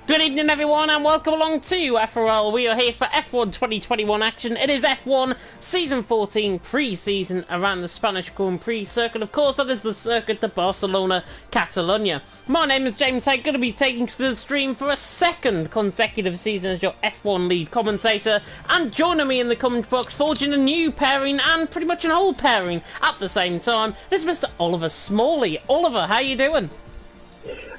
Good evening everyone and welcome along to FRL. We are here for F1 2021 action. It is F1 Season 14 pre-season around the Spanish Grand Prix circuit. Of course, that is the circuit to Barcelona, Catalonia. My name is James Hay, going to be taking to the stream for a second consecutive season as your F1 lead commentator. And joining me in the comment box, forging a new pairing and pretty much an old pairing at the same time, is Mr. Oliver Smalley. Oliver, how you doing?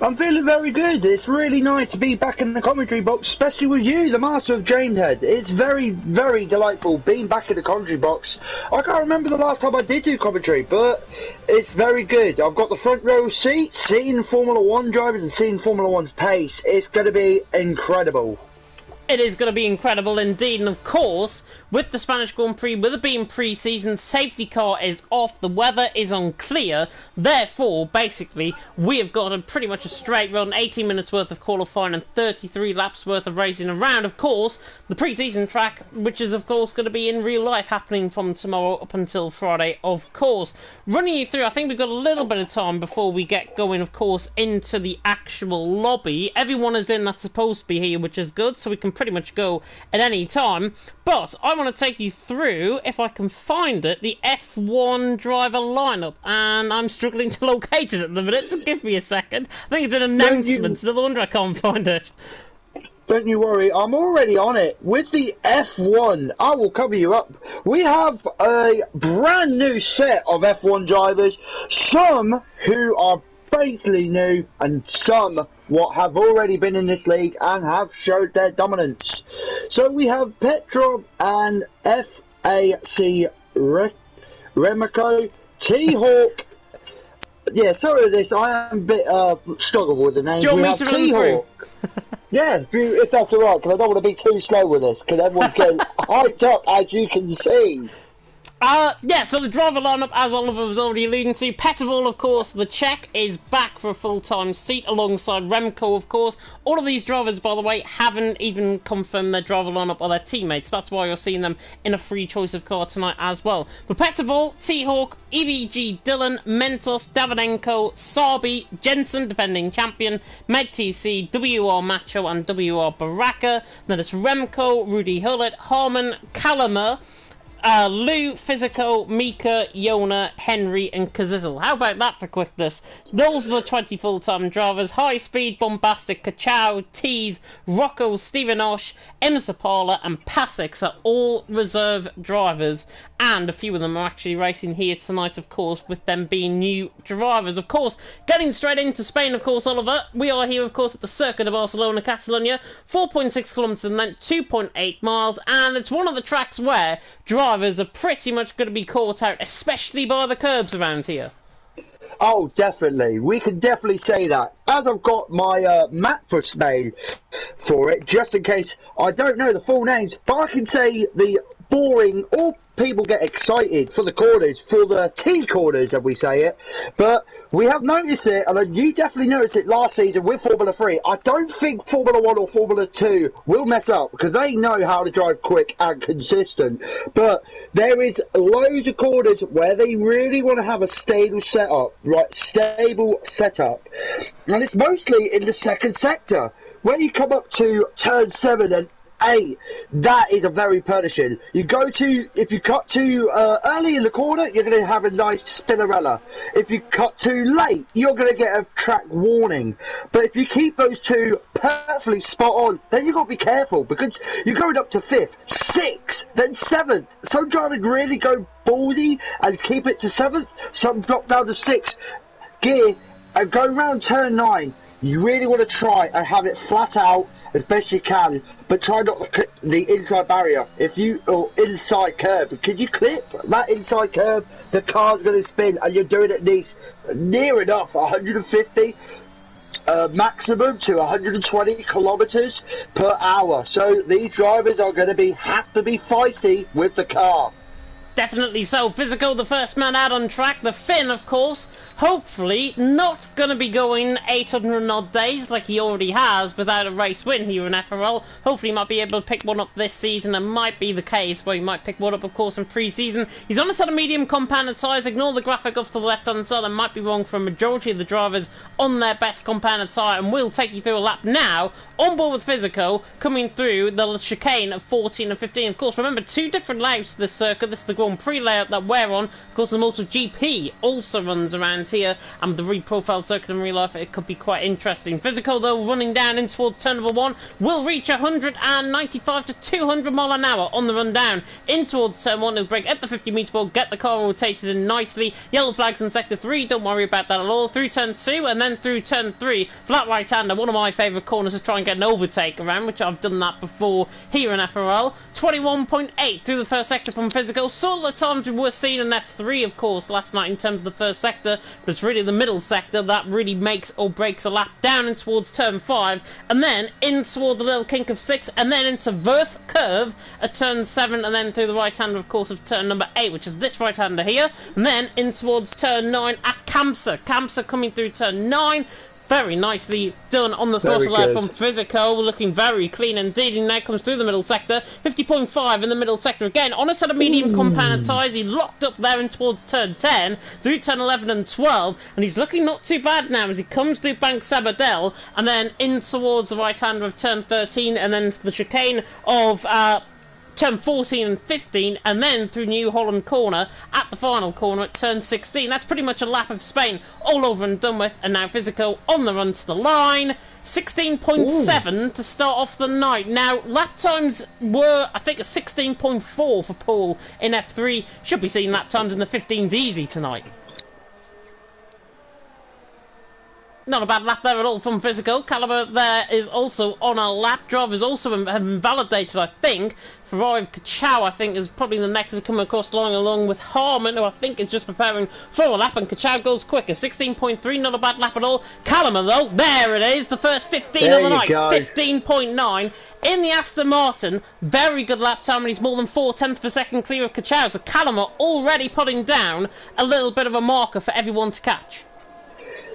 I'm feeling very good. It's really nice to be back in the commentary box, especially with you, the master of Dreamhead. It's very, very delightful being back in the commentary box. I can't remember the last time I did do commentary, but it's very good. I've got the front row seat, seeing Formula 1 drivers and seeing Formula 1's pace. It's going to be incredible. It is going to be incredible indeed, and of course, with the Spanish Grand Prix, with it being pre-season, safety car is off, the weather is unclear, therefore, basically, we have got pretty much a straight run, 18 minutes worth of qualifying and 33 laps worth of racing around, of course, the pre-season track, which is, of course, going to be in real life, happening from tomorrow up until Friday, of course. Running you through, I think we've got a little bit of time before we get going, of course, into the actual lobby. Everyone is in that's supposed to be here, which is good, so we can pretty much go at any time, but I want to take you through, if I can find it, the F1 driver lineup, and I'm struggling to locate it at the minute, so give me a second. I think it's an announcement, no wonder I can't find it. Don't you worry, I'm already on it. With the F1, I will cover you up. We have a brand new set of F1 drivers, some who are basically new and some what have already been in this league and have showed their dominance. So we have Petrov and FAC Remco, T-Hawk. Yeah, sorry for this, I am a bit struggle with the names. We have T-Hawk. Yeah, if that's alright, because I don't want to be too slow with this, because everyone's getting hyped up, as you can see. Yeah, so the driver lineup, as Oliver was already alluding to, Petrov, of course, the Czech, is back for a full-time seat alongside Remco, of course. All of these drivers, by the way, haven't even confirmed their driver lineup or their teammates. That's why you're seeing them in a free choice of car tonight as well. But Petrov, T-Hawk, EVG Dillon, Mentos, Davidenko, Sabi, Jensen, defending champion, MedTC, WR Macho and WR Baraka. Then it's Remco, Rudy Hullett, Harman, Calamer, Lou, Physico, Mika, Yona, Henry and Kazizel. How about that for quickness? Those are the 20 full-time drivers. High Speed, Bombastic, Kachow, Tease, Rocco, Stephen Osh, M. Sapala and Pasix are all reserve drivers, and a few of them are actually racing here tonight, of course, with them being new drivers. Of course, getting straight into Spain, of course, Oliver, we are here, of course, at the circuit of Barcelona, Catalonia, 4.6 kilometres in length, 2.8 miles, and it's one of the tracks where drivers are pretty much going to be caught out, especially by the curbs around here. Oh, definitely. We can definitely say that. As I've got my map made for it, just in case I don't know the full names, but I can say the boring, or people get excited for the corners, for the T corners, as we say it. But we have noticed it, and you definitely noticed it last season with Formula 3. I don't think Formula 1 or Formula 2 will mess up, because they know how to drive quick and consistent. But there is loads of corners where they really want to have a stable setup, right? Stable setup. And it's mostly in the second sector. When you come up to turn 7 and 8, that is a very punishing. You go to, if you cut too early in the corner, you're going to have a nice spinnerella. If you cut too late, you're going to get a track warning. But if you keep those two perfectly spot on, then you've got to be careful, because you're going up to 5th, 6th, then 7th. Some drivers really go ballsy and keep it to 7th, some drop down to 6th gear and go around turn 9. You really want to try and have it flat out as best you can, but try not to clip the inside barrier. If you, or inside curb, because you clip that inside curb, the car's going to spin, and you're doing it near enough 150 maximum to 120 kilometers per hour. So these drivers are going to have to be feisty with the car. Definitely so. Physical, the first man out on track. The Finn, of course, hopefully not going to be going 800 and odd days like he already has without a race win here in FRL. Hopefully he might be able to pick one up this season, and might be the case where he might pick one up, of course, in pre-season. He's on a sort of medium compounded size. Ignore the graphic off to the left-hand side. I might be wrong for a majority of the drivers on their best compounded tyre, and we'll take you through a lap now on board with Physico, coming through the chicane of 14 and 15. Of course, remember, two different layouts to this circuit. This is the Grand Prix layout that we're on. Of course, the MotoGP also runs around here, and the reprofiled circuit in real life, it could be quite interesting. Physico, though, running down in toward turn number 1, will reach 195 to 200 mile an hour on the run down. In towards turn 1, he'll brake at the 50-metre ball, get the car rotated in nicely. Yellow flags in sector 3, don't worry about that at all. Through turn 2, and then through turn 3, flat right-hander, one of my favourite corners, to try and get an overtake around, which I've done that before here in FRL. 21.8 through the first sector from Physico. Sort of the times we were seeing in F3, of course, last night in terms of the first sector, but it's really the middle sector that really makes or breaks a lap down in towards turn 5, and then in toward the little kink of 6, and then into Verth curve at turn 7, and then through the right-hander, of course, of turn number 8, which is this right-hander here, and then in towards turn 9 at Kamsa. Kamsa coming through turn 9. Very nicely done on the throttle there from Physico, looking very clean indeed. He now comes through the middle sector, 50.5 in the middle sector again, on a set of medium compounded tyres. He locked up there in towards turn 10, through turn 11 and 12, and he's looking not too bad now as he comes through Bank Sabadell, and then in towards the right-hander of turn 13, and then the chicane of turn 14 and 15, and then through New Holland corner at the final corner at turn 16. That's pretty much a lap of Spain all over and done with, and now Physico on the run to the line. 16.7 to start off the night. Now, lap times were, I think, a 16.4 for Paul in F3. Should be seeing lap times in the 15s easy tonight. Not a bad lap there at all from Physico. Caliber there is also on a lap. Drivers also have been validated, I think. Ferrari Kachau, I think, is probably the next to come across along with Harman, who I think is just preparing for a lap, and Kachau goes quicker. 16.3, not a bad lap at all. Caliber, though, there it is, the first 15 of the night. 15.9 in the Aston Martin. Very good lap time, and he's more than 4/10 of a second clear of Kachau. So Caliber already putting down a little bit of a marker for everyone to catch.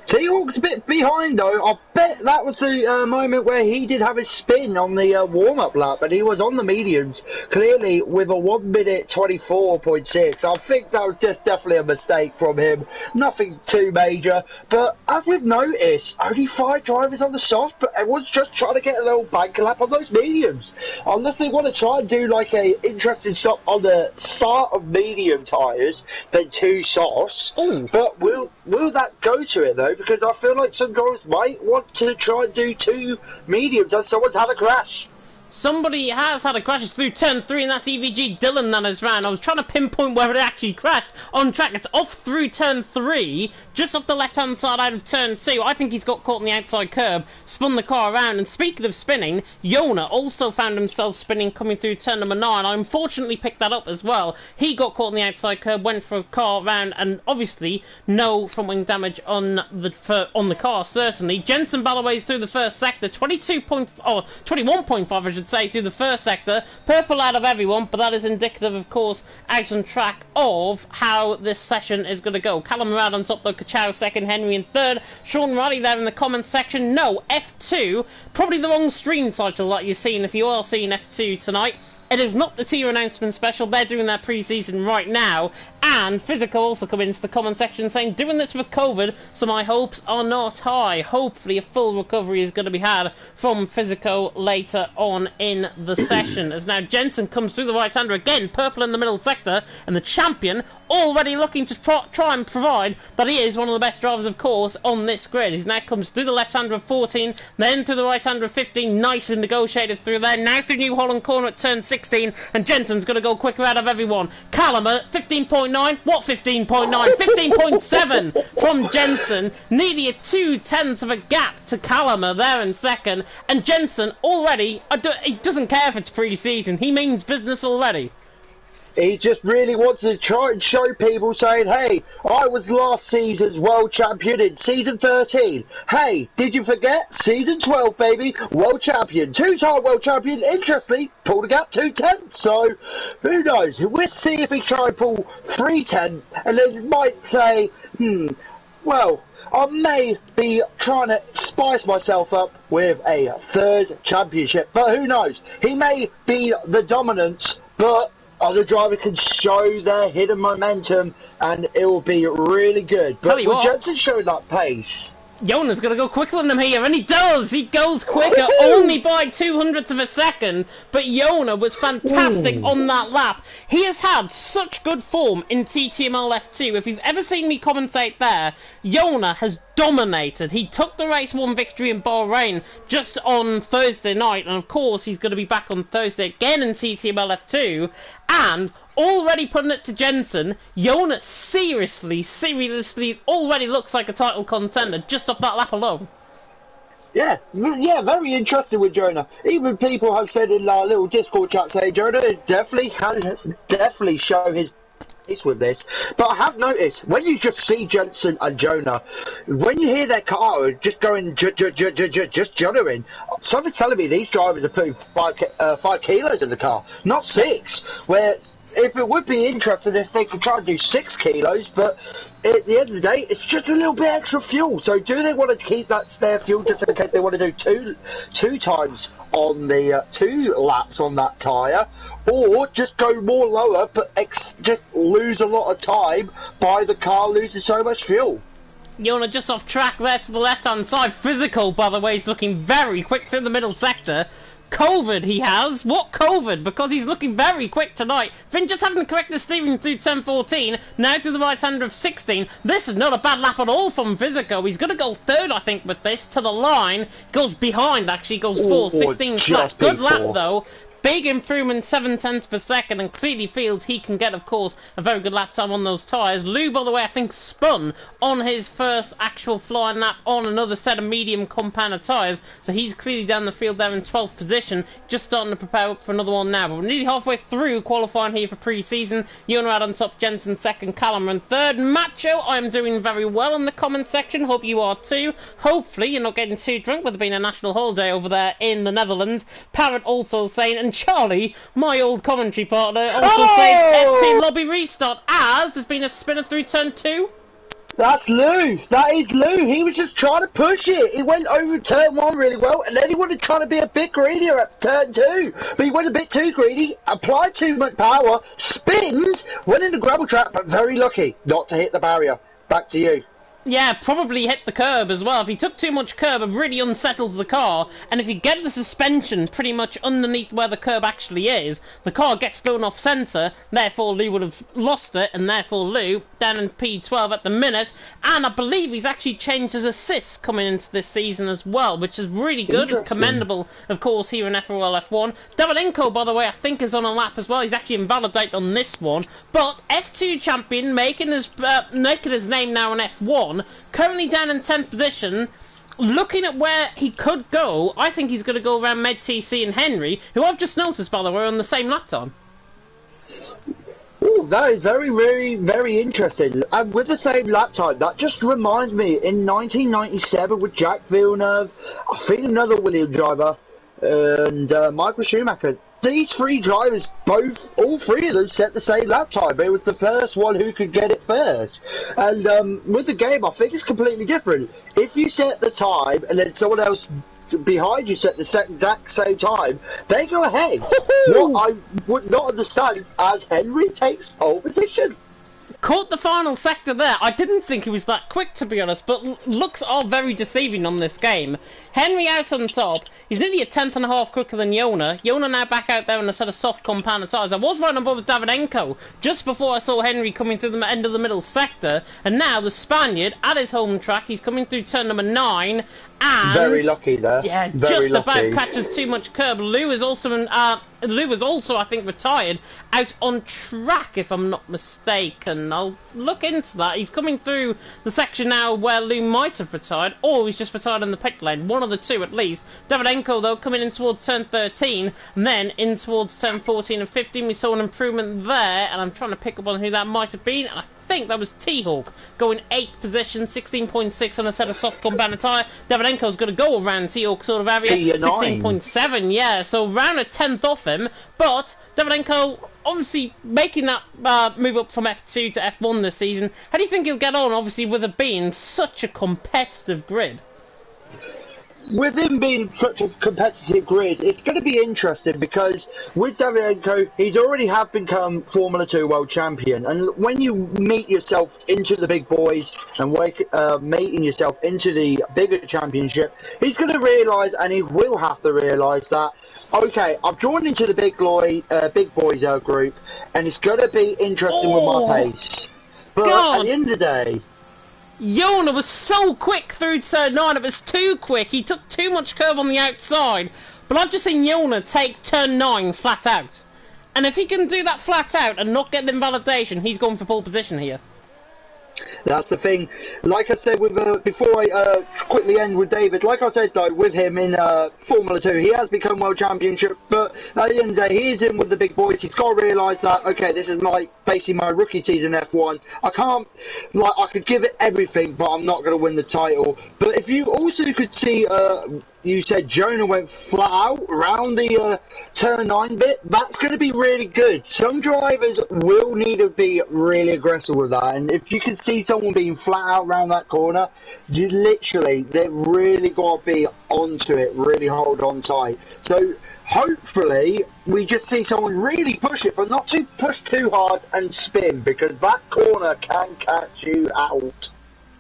T-Hawk's a bit behind though. I bet that was the moment where he did have his spin on the warm-up lap, and he was on the mediums, clearly with a 1 minute 24.6. I think that was just definitely a mistake from him. Nothing too major, but as we've noticed, only 5 drivers on the soft, but everyone's just trying to get a little bank lap on those mediums. Unless they want to try and do like a interesting stop on the start of medium tyres, then 2 softs. Ooh. But will that go to it though? Because I feel like some drivers might want to try and do 2 mediums and someone's had a crash. Somebody has had a crash. It's through turn 3, and that's EVG Dylan that has ran. I was trying to pinpoint where it actually crashed on track. It's off through turn 3, just off the left-hand side out of turn 2. I think he's got caught in the outside curb, spun the car around, and speaking of spinning, Yona also found himself spinning coming through turn number 9. I unfortunately picked that up as well. He got caught in the outside curb, went for a car round, and obviously no front-wing damage on the car, certainly. Jensen Ballaway's through the first sector, 21.5 I should say, through the first sector. Purple out of everyone, but that is indicative, of course, out on track of how this session is going to go. Callum Murad on top though, Kachau second, Henry in third. Sean Riley there in the comments section. No, F2, probably the wrong stream title that you're seeing if you are seeing F2 tonight. It is not the tier announcement special. They're doing their pre-season right now. And Physico also come into the comment section saying, doing this with COVID, so my hopes are not high. Hopefully a full recovery is going to be had from Physico later on in the session. As now Jensen comes through the right-hander again, purple in the middle sector, and the champion already looking to try and provide that he is one of the best drivers, of course, on this grid. He now comes through the left-hander of 14, then through the right-hander of 15, nicely negotiated through there. Now through New Holland corner at turn 16, and Jensen's going to go quicker out of everyone. Callum at 15.9. What 15.9? 15.7 from Jensen. Nearly a 2/10 of a gap to Callum there in second. And Jensen already, he doesn't care if it's pre-season. He means business already. He just really wants to try and show people, saying, hey, I was last season's world champion in season 13. Hey, did you forget? Season 12, baby, world champion. Two-time world champion. Interestingly, pulled a gap 2/10. So, who knows? We'll see if he try and pull 3/10, and then might say, well, I may be trying to spice myself up with a third championship, but who knows? He may be the dominant, but other driver can show their hidden momentum, and it will be really good. But with Jensen showing that pace, Jona's going to go quicker than him here, and he does! He goes quicker, only by 200ths of a second, but Jona was fantastic on that lap. He has had such good form in TTML F2. If you've ever seen me commentate there, Jona has dominated. He took the race 1 victory in Bahrain just on Thursday night, and of course he's going to be back on Thursday again in TTML F2, and already putting it to Jensen, Jona seriously already looks like a title contender just off that lap alone. Yeah, very interesting with Jona. Even people have said in our little Discord chat, say Jona definitely show his pace with this. But I have noticed, when you just see Jensen and Jona, when you hear their car just going, just Jonaing, something's telling me these drivers are putting 5 kilos in the car, not 6, where if it would be interesting if they could try and do 6 kilos, but at the end of the day, it's just a little bit extra fuel. So do they want to keep that spare fuel just in case they want to do two times on the 2 laps on that tyre, or just go more lower but just lose a lot of time by the car losing so much fuel? Jona just off track there to the left-hand side. Physical, by the way, is looking very quick through the middle sector. COVID he has. What COVID? Because he's looking very quick tonight. Finn just having to correct the steering through 10-14, now to the right-hander of 16. This is not a bad lap at all from Physico. He's going to go third, I think, with this, to the line. Goes behind, actually, goes 4, 16 flat. Good lap, though. Big improvement, 7/10 per second, and clearly feels he can get, of course, a very good lap time on those tyres. Lou, by the way, I think spun on his first actual flying lap on another set of medium compounder tyres, so he's clearly down the field there in 12th position, just starting to prepare up for another one now. But we're nearly halfway through qualifying here for pre-season. Jona out on top, Jensen second, Callum in third. Macho, I'm doing very well in the comments section, hope you are too. Hopefully you're not getting too drunk with it being a national holiday over there in the Netherlands. Parrot also saying, and Charlie, my old commentary partner, also saying F2 lobby restart as there's been a spinner through turn 2. That's Lou. That is Lou. He was just trying to push it. He went over turn 1 really well, and then he wanted to try to be a bit greedier at turn 2. But he went a bit too greedy, applied too much power, spinned, went in the gravel trap, but very lucky not to hit the barrier. Back to you. Yeah, probably hit the curb as well. If he took too much curb, it really unsettles the car. And if you get the suspension pretty much underneath where the curb actually is, the car gets thrown off centre. Therefore, Lou would have lost it, and therefore Lou down in P12 at the minute. And I believe he's actually changed his assists coming into this season as well, which is really good. It's commendable, of course, here in FRL F1. Davidenko, by the way, I think is on a lap as well. He's actually invalidated on this one. But F2 champion making his name now in F1. Currently down in 10th position. Looking at where he could go, I think he's going to go around Med TC and Henry, who I've just noticed, by the way, on the same lap time. Ooh, that is very, very, very interesting. And with the same lap time, that just reminds me, in 1997 with Jack Villeneuve, I think another Williams driver, and Michael Schumacher, these 3 drivers, all 3 of them set the same lap time. It was the first one who could get it first. And with the game, I think it's completely different. If you set the time and then someone else behind you set the exact same time, they go ahead. What I would not understand as Henry takes pole position. Caught the final sector there. I didn't think he was that quick, to be honest, but looks are very deceiving on this game. Henry out on top. He's nearly a 10th and a half quicker than Jona. Jona now back out there in a set of soft compounder tyres. I was right on board with Davidenko just before I saw Henry coming through the end of the middle sector. And now the Spaniard at his home track. He's coming through turn number 9. And very lucky there. Yeah, very just lucky. about catches too much curb. Lou is also, I think, retired out on track, if I'm not mistaken. I'll look into that. He's coming through the section now where Lou might have retired, or he's just retired in the pit lane. One one of the two at least. Davydenko, though, coming in towards turn 13, and then in towards turn 14 and 15, we saw an improvement there, and I'm trying to pick up on who that might have been, and I think that was T-Hawk, going 8th position, 16.6 on a set of softcom banner tyre. Davydenko's going to go around T-Hawk sort of area, 16.7, yeah, so around a 10th off him, but Davydenko obviously making that move up from F2 to F1 this season. How do you think he'll get on, obviously, with it being such a competitive grid? With him being such a competitive grid, it's going to be interesting because with Davydenko, he's already become Formula 2 World Champion. And when you meet yourself into the big boys and meeting yourself into the bigger championship, he's going to realise, and he will have to realise that, okay, I've joined into the big boys group, and it's going to be interesting with my pace. But at the end of the day, Jona was so quick through turn 9, it was too quick, he took too much curve on the outside, but I've just seen Jona take turn 9 flat out. And if he can do that flat out and not get the invalidation, he's going for pole position here. That's the thing. Like I said, with before I quickly end with David, like I said though, with him in Formula 2, he has become World Championship, but at the end of the day, he is in with the big boys. He's got to realise that, okay, this is basically my rookie season F1. I can't, I could give it everything, but I'm not going to win the title. But if you also could see, you said Jona went flat out around the turn 9 bit, that's going to be really good. Some drivers will need to be really aggressive with that, and if you can see someone being flat out around that corner, they've really got to be onto it, really hold on tight. So hopefully we just see someone really push it, but not to push too hard and spin, because that corner can catch you out.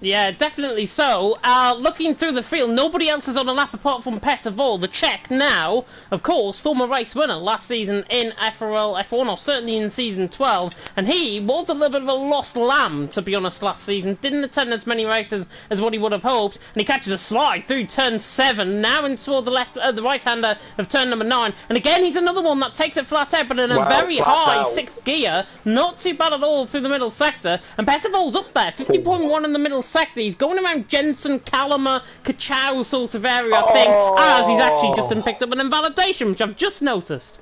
Yeah, definitely so. Looking through the field, nobody else is on a lap apart from Petter Vol, the Czech now, of course, former race winner last season in FRL F1, or certainly in season 12, and he was a little bit of a lost lamb, to be honest, last season. Didn't attend as many races as what he would have hoped, and he catches a slide through turn 7, now in toward the right-hander of turn number 9, and again he's another one that takes it flat out, but in a very high 6th gear, not too bad at all through the middle sector, and Petter Vol's up there, 50.1 in the middle sector. He's going around Jensen, Kalama, Kachow sort of area, I think, as he's actually just picked up an invalidation, which I've just noticed.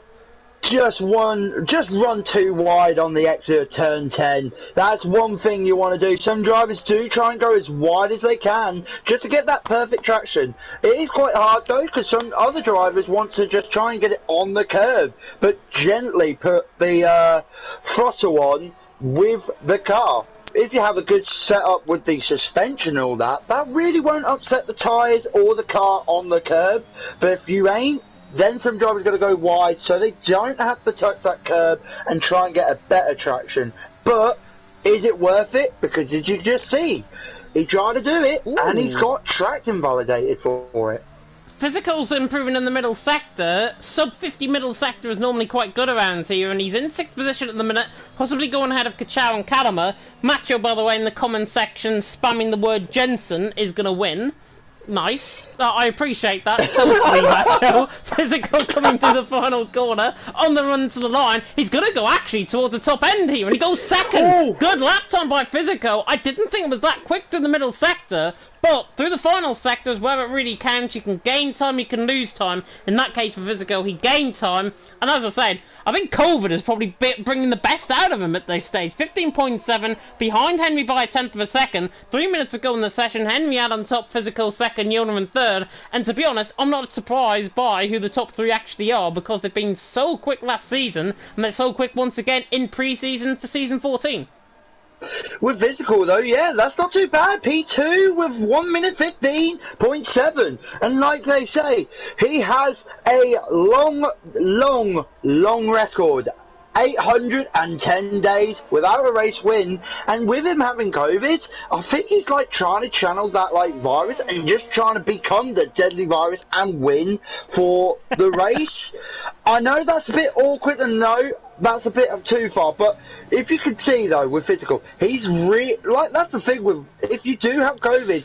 Just run too wide on the exit of turn 10. That's one thing you want to do. Some drivers do try and go as wide as they can just to get that perfect traction. It is quite hard though, because some other drivers want to just try and get it on the curb, but gently put the throttle on with the car. If you have a good setup with the suspension and all that, that really won't upset the tyres or the car on the curb. But if you ain't, then some drivers are going to go wide, so they don't have to touch that curb and try and get a better traction. But is it worth it? Because did you just see? He tried to do it, and he's got track invalidated for it. Physical's improving in the middle sector. Sub 50 middle sector is normally quite good around here, and he's in 6th position at the minute, possibly going ahead of Kachow and Kalama. Macho, by the way, in the comment section, spamming the word Jensen, is going to win. Nice. I appreciate that. Totally, Macho. Physical coming through the final corner, on the run to the line. He's going to go actually towards the top end here, and he goes second. Ooh. Good lap time by Physical. I didn't think it was that quick through the middle sector, but through the final sectors, where it really counts, you can gain time, you can lose time. In that case, for Physical, he gained time, and as I said, I think COVID is probably bringing the best out of him at this stage. 15.7, behind Henry by a 10th of a second. 3 minutes ago in the session, Henry had on top, Physical second, Jona in third, and to be honest, I'm not surprised by who the top 3 actually are, because they've been so quick last season, and they're so quick once again in pre-season for season 14. With Physical though, yeah, that's not too bad. P2 with 1 minute 15.7, and like they say, he has a long record. 810 days without a race win, and with him having COVID, I think he's like trying to channel that like virus and just trying to become the deadly virus and win for the race. I know that's a bit awkward, and no, that's a bit of too far, but if you can see though with Physical, he's that's the thing with, if you do have COVID,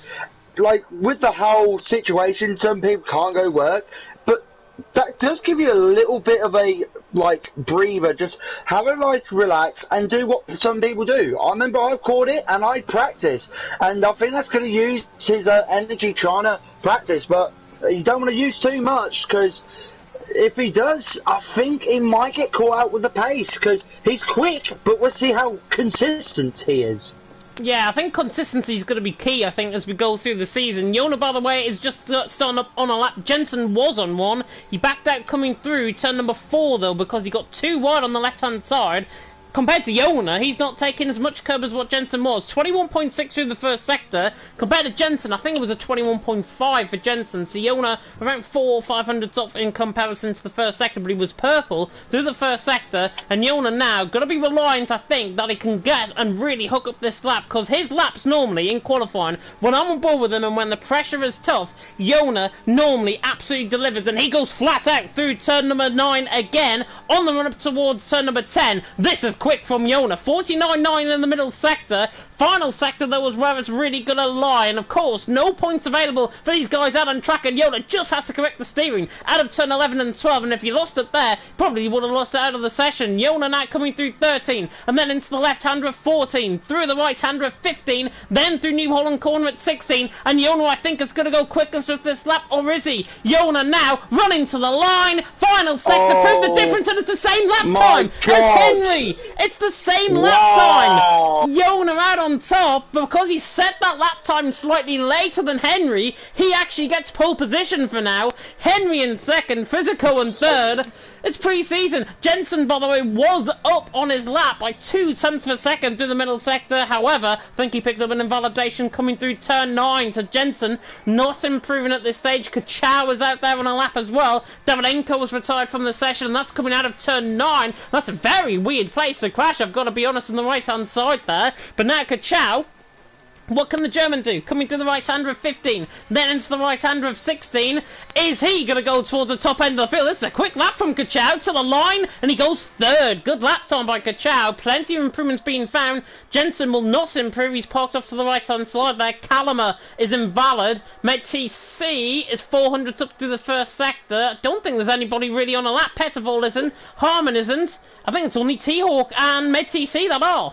like with the whole situation, some people can't go work, but that does give you a little bit of a like breather, just have a like relax and do what some people do. I remember I caught it and I practiced, and I think that's going to use his energy trying to practice, but you don't want to use too much, because if he does, I think he might get caught out with the pace, because he's quick, but we'll see how consistent he is. Yeah, I think consistency is going to be key, I think, as we go through the season. Yona, by the way, is just starting up on a lap. Jensen was on one. He backed out coming through turn number 4, though, because he got too wide on the left-hand side. Compared to Yona, he's not taking as much curb as what Jensen was. 21.6 through the first sector. Compared to Jensen, I think it was a 21.5 for Jensen. So Yona around 400 or 500 off in comparison to the first sector, but he was purple through the first sector. And Yona now going to be reliant, I think, that he can get and really hook up this lap, because his laps normally in qualifying, when I'm on board with him and when the pressure is tough, Yona normally absolutely delivers, and he goes flat out through turn number 9 again on the run up towards turn number 10. This is quick from Yona. 49.9 in the middle sector. Final sector, though, is where it's really going to lie. And, of course, no points available for these guys out on track. And Yona just has to correct the steering out of turn 11 and 12. And if you lost it there, probably would have lost it out of the session. Yona now coming through 13. And then into the left-hander of 14. Through the right-hander of 15. Then through New Holland Corner at 16. And Yona, I think, is going to go quickest with this lap. Or is he? Yona now running to the line. Final sector. Prove the difference. And it's the same lap time as Henry. It's the same lap time. Yona out on top, but because he set that lap time slightly later than Henry, he actually gets pole position for now. Henry in second, Physico in third. It's pre-season. Jensen, by the way, was up on his lap by 0.2 of a second through the middle sector. However, I think he picked up an invalidation coming through turn 9. So Jensen not improving at this stage. Kachow was out there on a lap as well. Davidenko was retired from the session, and that's coming out of turn 9. That's a very weird place to crash, I've got to be honest, on the right-hand side there. But now Kachow, what can the German do? Coming to the right-hander of 15, then into the right-hander of 16. Is he going to go towards the top end of the field? This is a quick lap from Kachow to the line, and he goes third. Good lap time by Kachow. Plenty of improvements being found. Jensen will not improve. He's parked off to the right-hand side there. Calamer is invalid. MedTC is 400 up through the first sector. I don't think there's anybody really on a lap. Pettervold isn't. Harmon isn't. I think it's only T-Hawk and MedTC that are.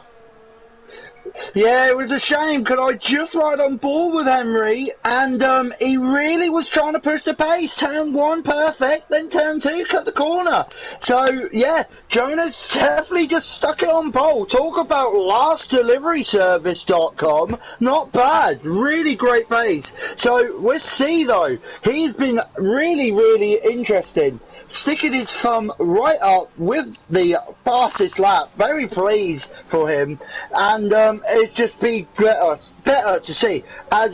Yeah, it was a shame, because I just ride on board with Henry, and he really was trying to push the pace. Turn 1 perfect, then turn 2 cut the corner. So, yeah, Jonah's definitely just stuck it on pole. Talk about lastdeliveryservice.com. Not bad. Really great pace. So, we'll see, though. He's been really, really interesting. Sticking his thumb right up with the fastest lap. Very pleased for him. And it's just been better to see. As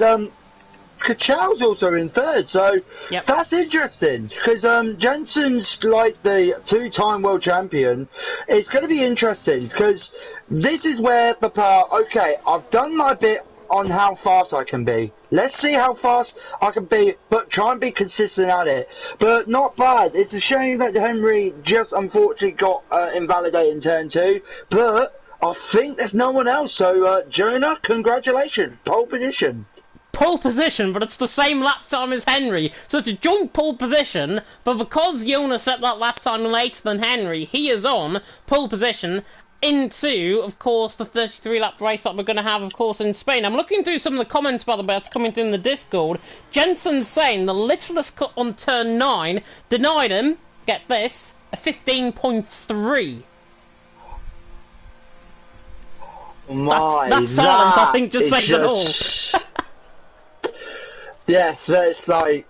Kachow's also in third, so yep. That's interesting. Because Jensen's like the 2-time world champion. It's going to be interesting, because this is where the part, okay, I've done my bit on how fast I can be. Let's see how fast I can be, but try and be consistent at it. But not bad. It's a shame that Henry just unfortunately got invalidated in turn 2, but I think there's no one else. So, Jonah, congratulations. Pole position. Pole position, but it's the same lap time as Henry. So it's a joint pole position, but because Yona set that lap time later than Henry, he is on pole position into, of course, the 33-lap race that we're going to have, of course, in Spain. I'm looking through some of the comments, by the way, that's coming through in the Discord. Jensen's saying the littlest cut on turn 9 denied him, get this, a 15.3. That silence, I think, just says it all. Yes, that's like,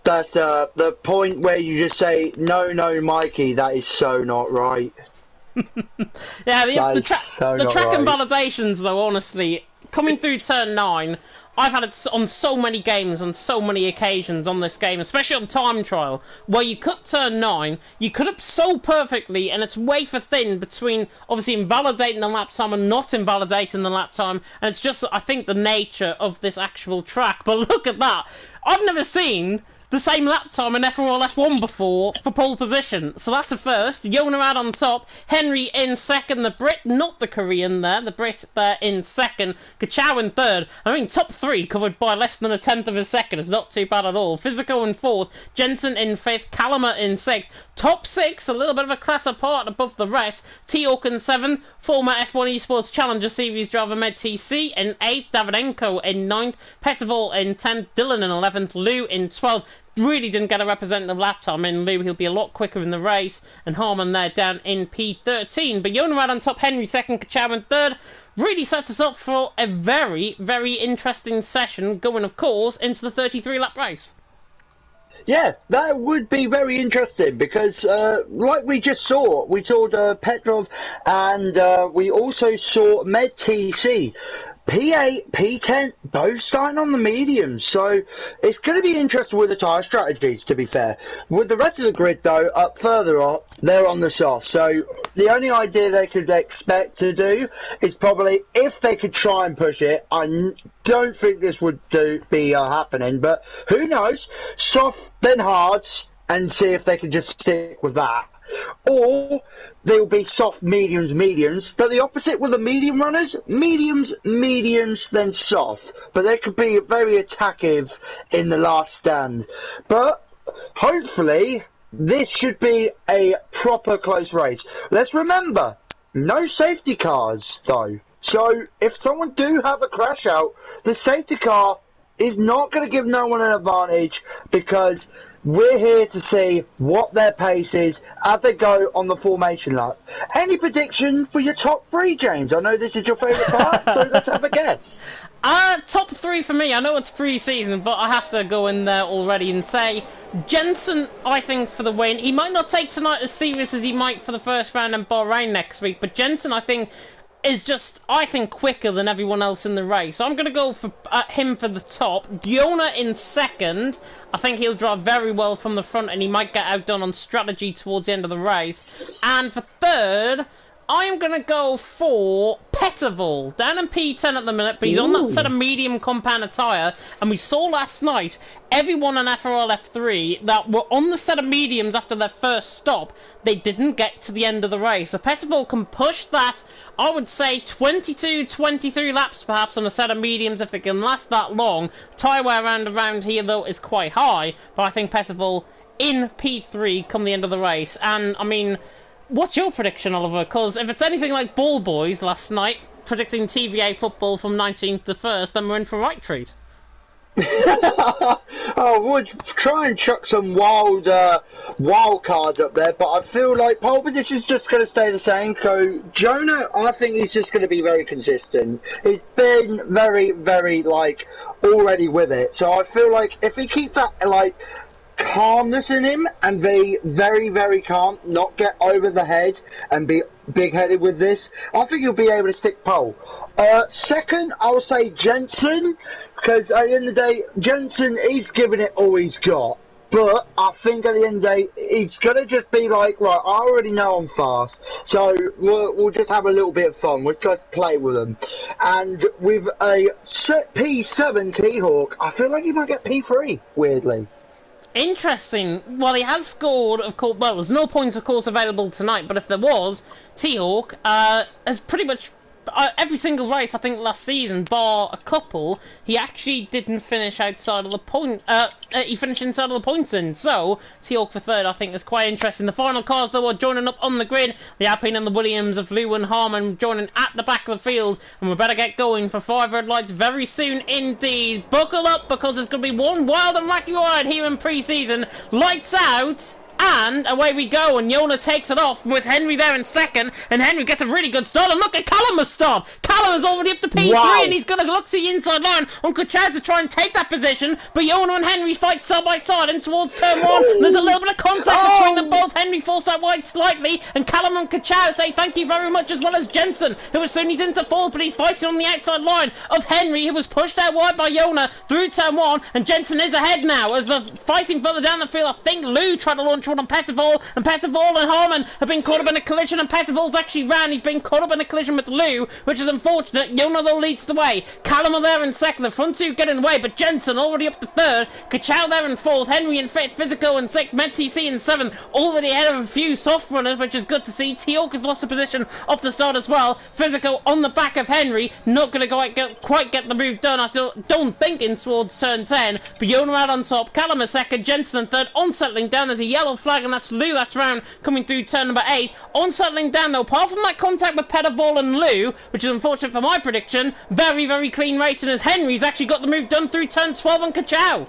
that's the point where you just say, no, Mikey, that is so not right. Yeah, the track and validations, though, honestly, coming through turn 9, I've had it on so many games, on so many occasions on this game, especially on time trial, where you cut turn 9, you cut up so perfectly, and it's wafer thin between, obviously, invalidating the lap time and not invalidating the lap time, and it's just, I think, the nature of this actual track. But look at that! I've never seen the same lap time in FRL F1 before for pole position. So that's a first. Yona out on top. Henry in second. The Brit, not the Korean there. The Brit there in second. Kachow in third. I mean, top 3 covered by less than a 10th of a second. It's not too bad at all. Physico in fourth. Jensen in fifth. Calamer in sixth. Top 6, a little bit of a class apart above the rest. T-Hawk in 7th. Former F1 Esports Challenger Series driver MedTC in 8th. Davidenko in 9th. Pettervold in 10th. Dylan in 11th. Lou in 12th. really didn't get a representative lap time in Lou. He'll be a lot quicker in the race, and Harman there down in P13. But Yona right on top, Henry second, Kachow in third. Really sets us up for a very, very interesting session, going, of course, into the 33-lap race. Yeah, that would be very interesting because, like we just saw, we saw Petrov and we also saw Med TC. P8, P10, both starting on the mediums, so it's going to be interesting with the tyre strategies, to be fair. With the rest of the grid, though, up further up, they're on the soft, so the only idea they could expect to do is probably, if they could try and push it, I don't think this would be happening, but who knows, soft then hards, and see if they can just stick with that. Or they'll be soft mediums, but the opposite with the medium runners, mediums, then soft. But they could be very attackive in the last stand. But hopefully this should be a proper close race. Let's remember, no safety cars though. So if someone do have a crash out, the safety car is not going to give no one an advantage because we're here to see what their pace is as they go on the formation lap. Any prediction for your top three, James? I know this is your favourite part, so let's have a guess. Top three for me. I know it's pre-season, but I have to go in there already and say Jensen, I think, for the win. He might not take tonight as serious as he might for the first round in Bahrain next week, but Jensen, I think, is just, I think, quicker than everyone else in the race. So I'm going to go for him for the top. Yona in second. I think he'll drive very well from the front and he might get outdone on strategy towards the end of the race. And for third, I am going to go for Petterval, down in P10 at the minute, but he's on that set of medium compound tyre, and we saw last night everyone on FRL F3 that were on the set of mediums after their first stop, they didn't get to the end of the race. So Petterval can push that, I would say 22, 23 laps perhaps on a set of mediums if it can last that long. Tyre wear around here though is quite high, but I think Petterval in P3 come the end of the race. And I mean, what's your prediction, Oliver? Because if it's anything like Ball Boys last night, predicting TVA football from 19th to 1st, then we're in for a right treat. I would try and chuck some wild cards up there, but I feel like pole position's just going to stay the same. So Jonah, I think he's just going to be very consistent. He's been very, very, already with it. So I feel like if he keeps that, calmness in him and be very, very calm, not get over the head and be big-headed with this, I think he'll be able to stick pole. Second, I'll say Jensen, because at the end of the day, Jensen is giving it all he's got. But I think at the end of the day, he's going to just be like, right, I already know I'm fast, so we'll just have a little bit of fun. We'll just play with him. And with a P7 T-Hawk, I feel like he might get P3, weirdly. Interesting. Well, he has scored, of course. Well, there's no points, of course, available tonight. But if there was, T-Hawk has pretty much every single race, I think, last season, bar a couple, he actually didn't finish outside of the point. He finished inside of the points in. So T-Hawk for third, I think, is quite interesting. The final cars, though, are joining up on the grid. The Alpine and the Williams of Lou and Harman joining at the back of the field, and we better get going for 5 red lights very soon indeed. Buckle up, because there's going to be one wild and wacky ride here in pre-season. Lights out. And away we go, and Yona takes it off with Henry there in second, and Henry gets a really good start, and look at Callum start. Callum is already up to P3, wow. And he's going to look to the inside line on Kachow to try and take that position, but Yona and Henry fight side by side in towards turn 1. There's a little bit of contact between them both. Henry falls out wide slightly, and Callum and Kachow say thank you very much, as well as Jensen, who as soon as he's into fourth, but he's fighting on the outside line of Henry, who was pushed out wide by Yona through turn 1, and Jensen is ahead now, as they're fighting further down the field. I think Lou tried to launch one on Petterval, and Petterval and Harman have been caught up in a collision, and Petterval's actually ran. He's been caught up in a collision with Lou, which is unfortunate. Yona though leads the way. Callum are there in second. The front two get in the way, but Jensen already up to third. Kachow there in fourth. Henry in fifth. Physical in sixth. MetTC in seventh. Already ahead of a few soft runners, which is good to see. T-Hawk has lost a position off the start as well. Physical on the back of Henry. Not going to quite get the move done. I don't think in towards turn 10. But Yona out on top. Callum is second. Jensen in third. Unsettling down. There's a yellow flag, and that's Lou. That's round coming through turn number 8. Unsettling down though, apart from that contact with Petterval and Lou, which is unfortunate for my prediction, very, very clean racing, as Henry's actually got the move done through turn 12 on Kachow.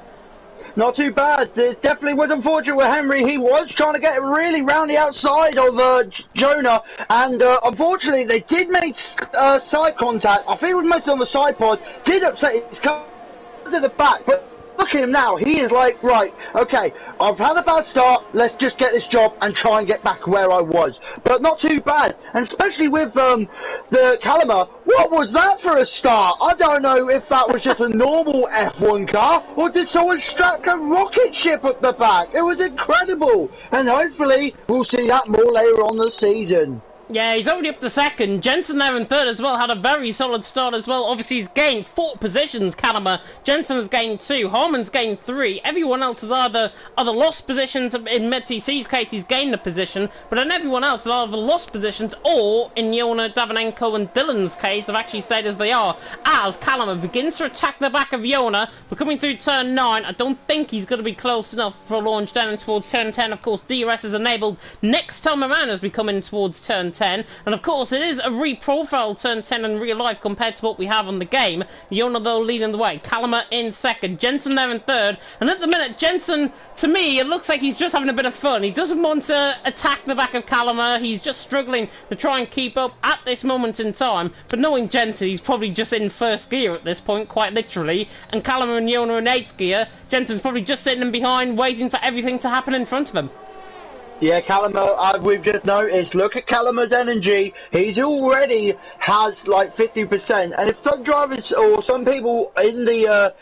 Not too bad. It definitely was unfortunate with Henry. He was trying to get really round the outside of Jonah, and unfortunately they did make side contact. I think it was mostly on the side pod. Did upset his car to the back, but look at him now. He is like, right, okay, I've had a bad start. Let's just get this job and try and get back where I was. But not too bad, and especially with the Calimer. What was that for a start? I don't know if that was just a normal F1 car, or did someone strap a rocket ship at the back? It was incredible, and hopefully we'll see that more later on the season. Yeah, he's already up to second. Jensen there in third as well, had a very solid start as well. Obviously, he's gained 4 positions, Calimer. Jensen has gained 2. Harmon's gained 3. Everyone else has either lost positions. In MedTC's case, he's gained a position. But in everyone else, they've either lost positions, or in Yona, Davenenko and Dylan's case, they've actually stayed as they are. As Calimer begins to attack the back of Yona, we're coming through turn 9. I don't think he's going to be close enough for a launch down towards turn 10. Of course, DRS is enabled next time around as we come in towards turn 10. And of course, it is a reprofiled turn 10 in real life compared to what we have on the game. Yona, though, leading the way. Calimer in second. Jensen there in third. And at the minute, Jensen, to me, it looks like he's just having a bit of fun. He doesn't want to attack the back of Calimer. He's just struggling to try and keep up at this moment in time. But knowing Jensen, he's probably just in first gear at this point, quite literally. And Calimer and Yona in 8th gear. Jensen's probably just sitting in behind, waiting for everything to happen in front of him. Yeah, Calimer, we've just noticed, look at Calimer's energy. He's already has like 50%. And if some drivers or some people in the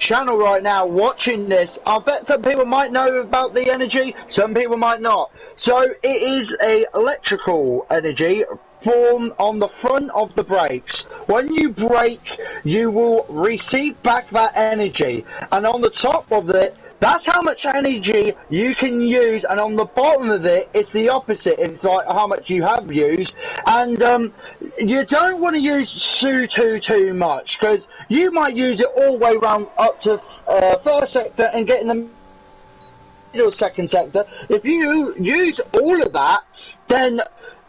channel right now watching this, I bet some people might know about the energy, some people might not. So it is a electrical energy formed on the front of the brakes. When you brake, you will receive back that energy. And on the top of it, that's how much energy you can use, and on the bottom of it, it's the opposite. It's like how much you have used, and you don't want to use too much, because you might use it all the way around up to first sector and get in the middle second sector. If you use all of that, then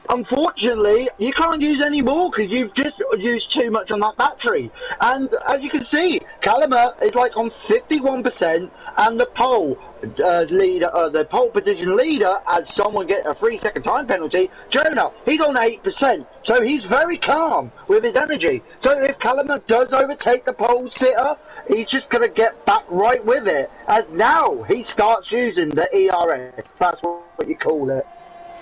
unfortunately, you can't use any more because you've just used too much on that battery. And as you can see, Calimer is like on 51%, and the pole the pole position leader, as someone get a 3-second time penalty, Jonah, he's on 8%. So he's very calm with his energy. So if Calimer does overtake the pole sitter, he's just going to get back right with it. As now he starts using the ERS. That's what you call it.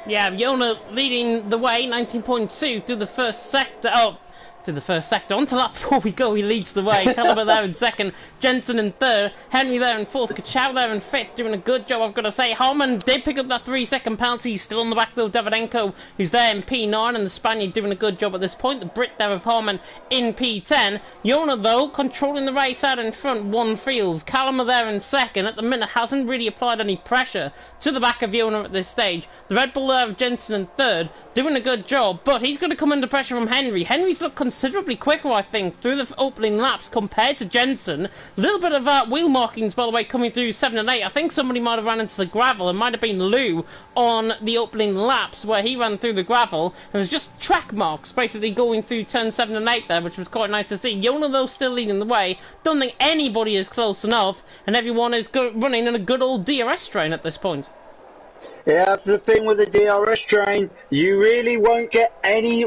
Yeah, Yona leading the way, 19.2 through the first sector. Oh, to the first sector. Onto lap 4 we go, he leads the way. Caliber there in second, Jensen in third, Henry there in fourth, Kachow there in fifth, doing a good job, I've got to say. Harman did pick up that 3-second penalty. He's still on the back though, Davenenko, who's there in P9, and the Spaniard doing a good job at this point. The Brit there of Harman in P10. Yona, though, controlling the race out in front, one fields. Caliber there in second, at the minute hasn't really applied any pressure to the back of Yona at this stage. The Red Bull there of Jensen in third, doing a good job, but he's going to come under pressure from Henry. Henry's looked considerably quicker, I think, through the opening laps compared to Jensen. A little bit of wheel markings, by the way, coming through 7 and 8. I think somebody might have ran into the gravel. It might have been Lou on the opening laps where he ran through the gravel. And there's just track marks basically going through turn 7 and 8 there, which was quite nice to see. Yona, though, still leading the way. Don't think anybody is close enough, and everyone is running in a good old DRS train at this point. Yeah, that's the thing with the DRS train. You really won't get any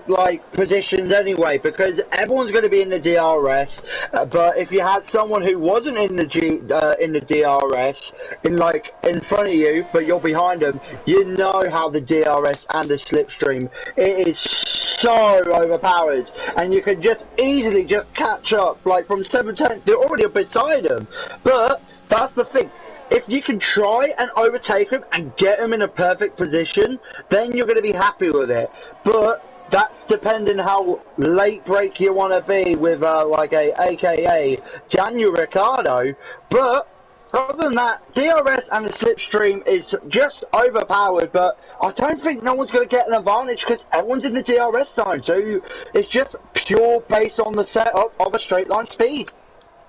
like positions anyway, because everyone's going to be in the DRS. But if you had someone who wasn't in the DRS, in front of you, but you're behind them, you know how the DRS and the slipstream, it is so overpowered, and you can just easily just catch up, like from 7-10, they're already up beside them. But that's the thing. If you can try and overtake him and get him in a perfect position, then you're going to be happy with it. But that's depending how late break you want to be with like a AKA Daniel Ricciardo. But other than that, DRS and the slipstream is just overpowered. But I don't think no one's going to get an advantage because everyone's in the DRS zone. So it's just pure based on the setup of a straight line speed.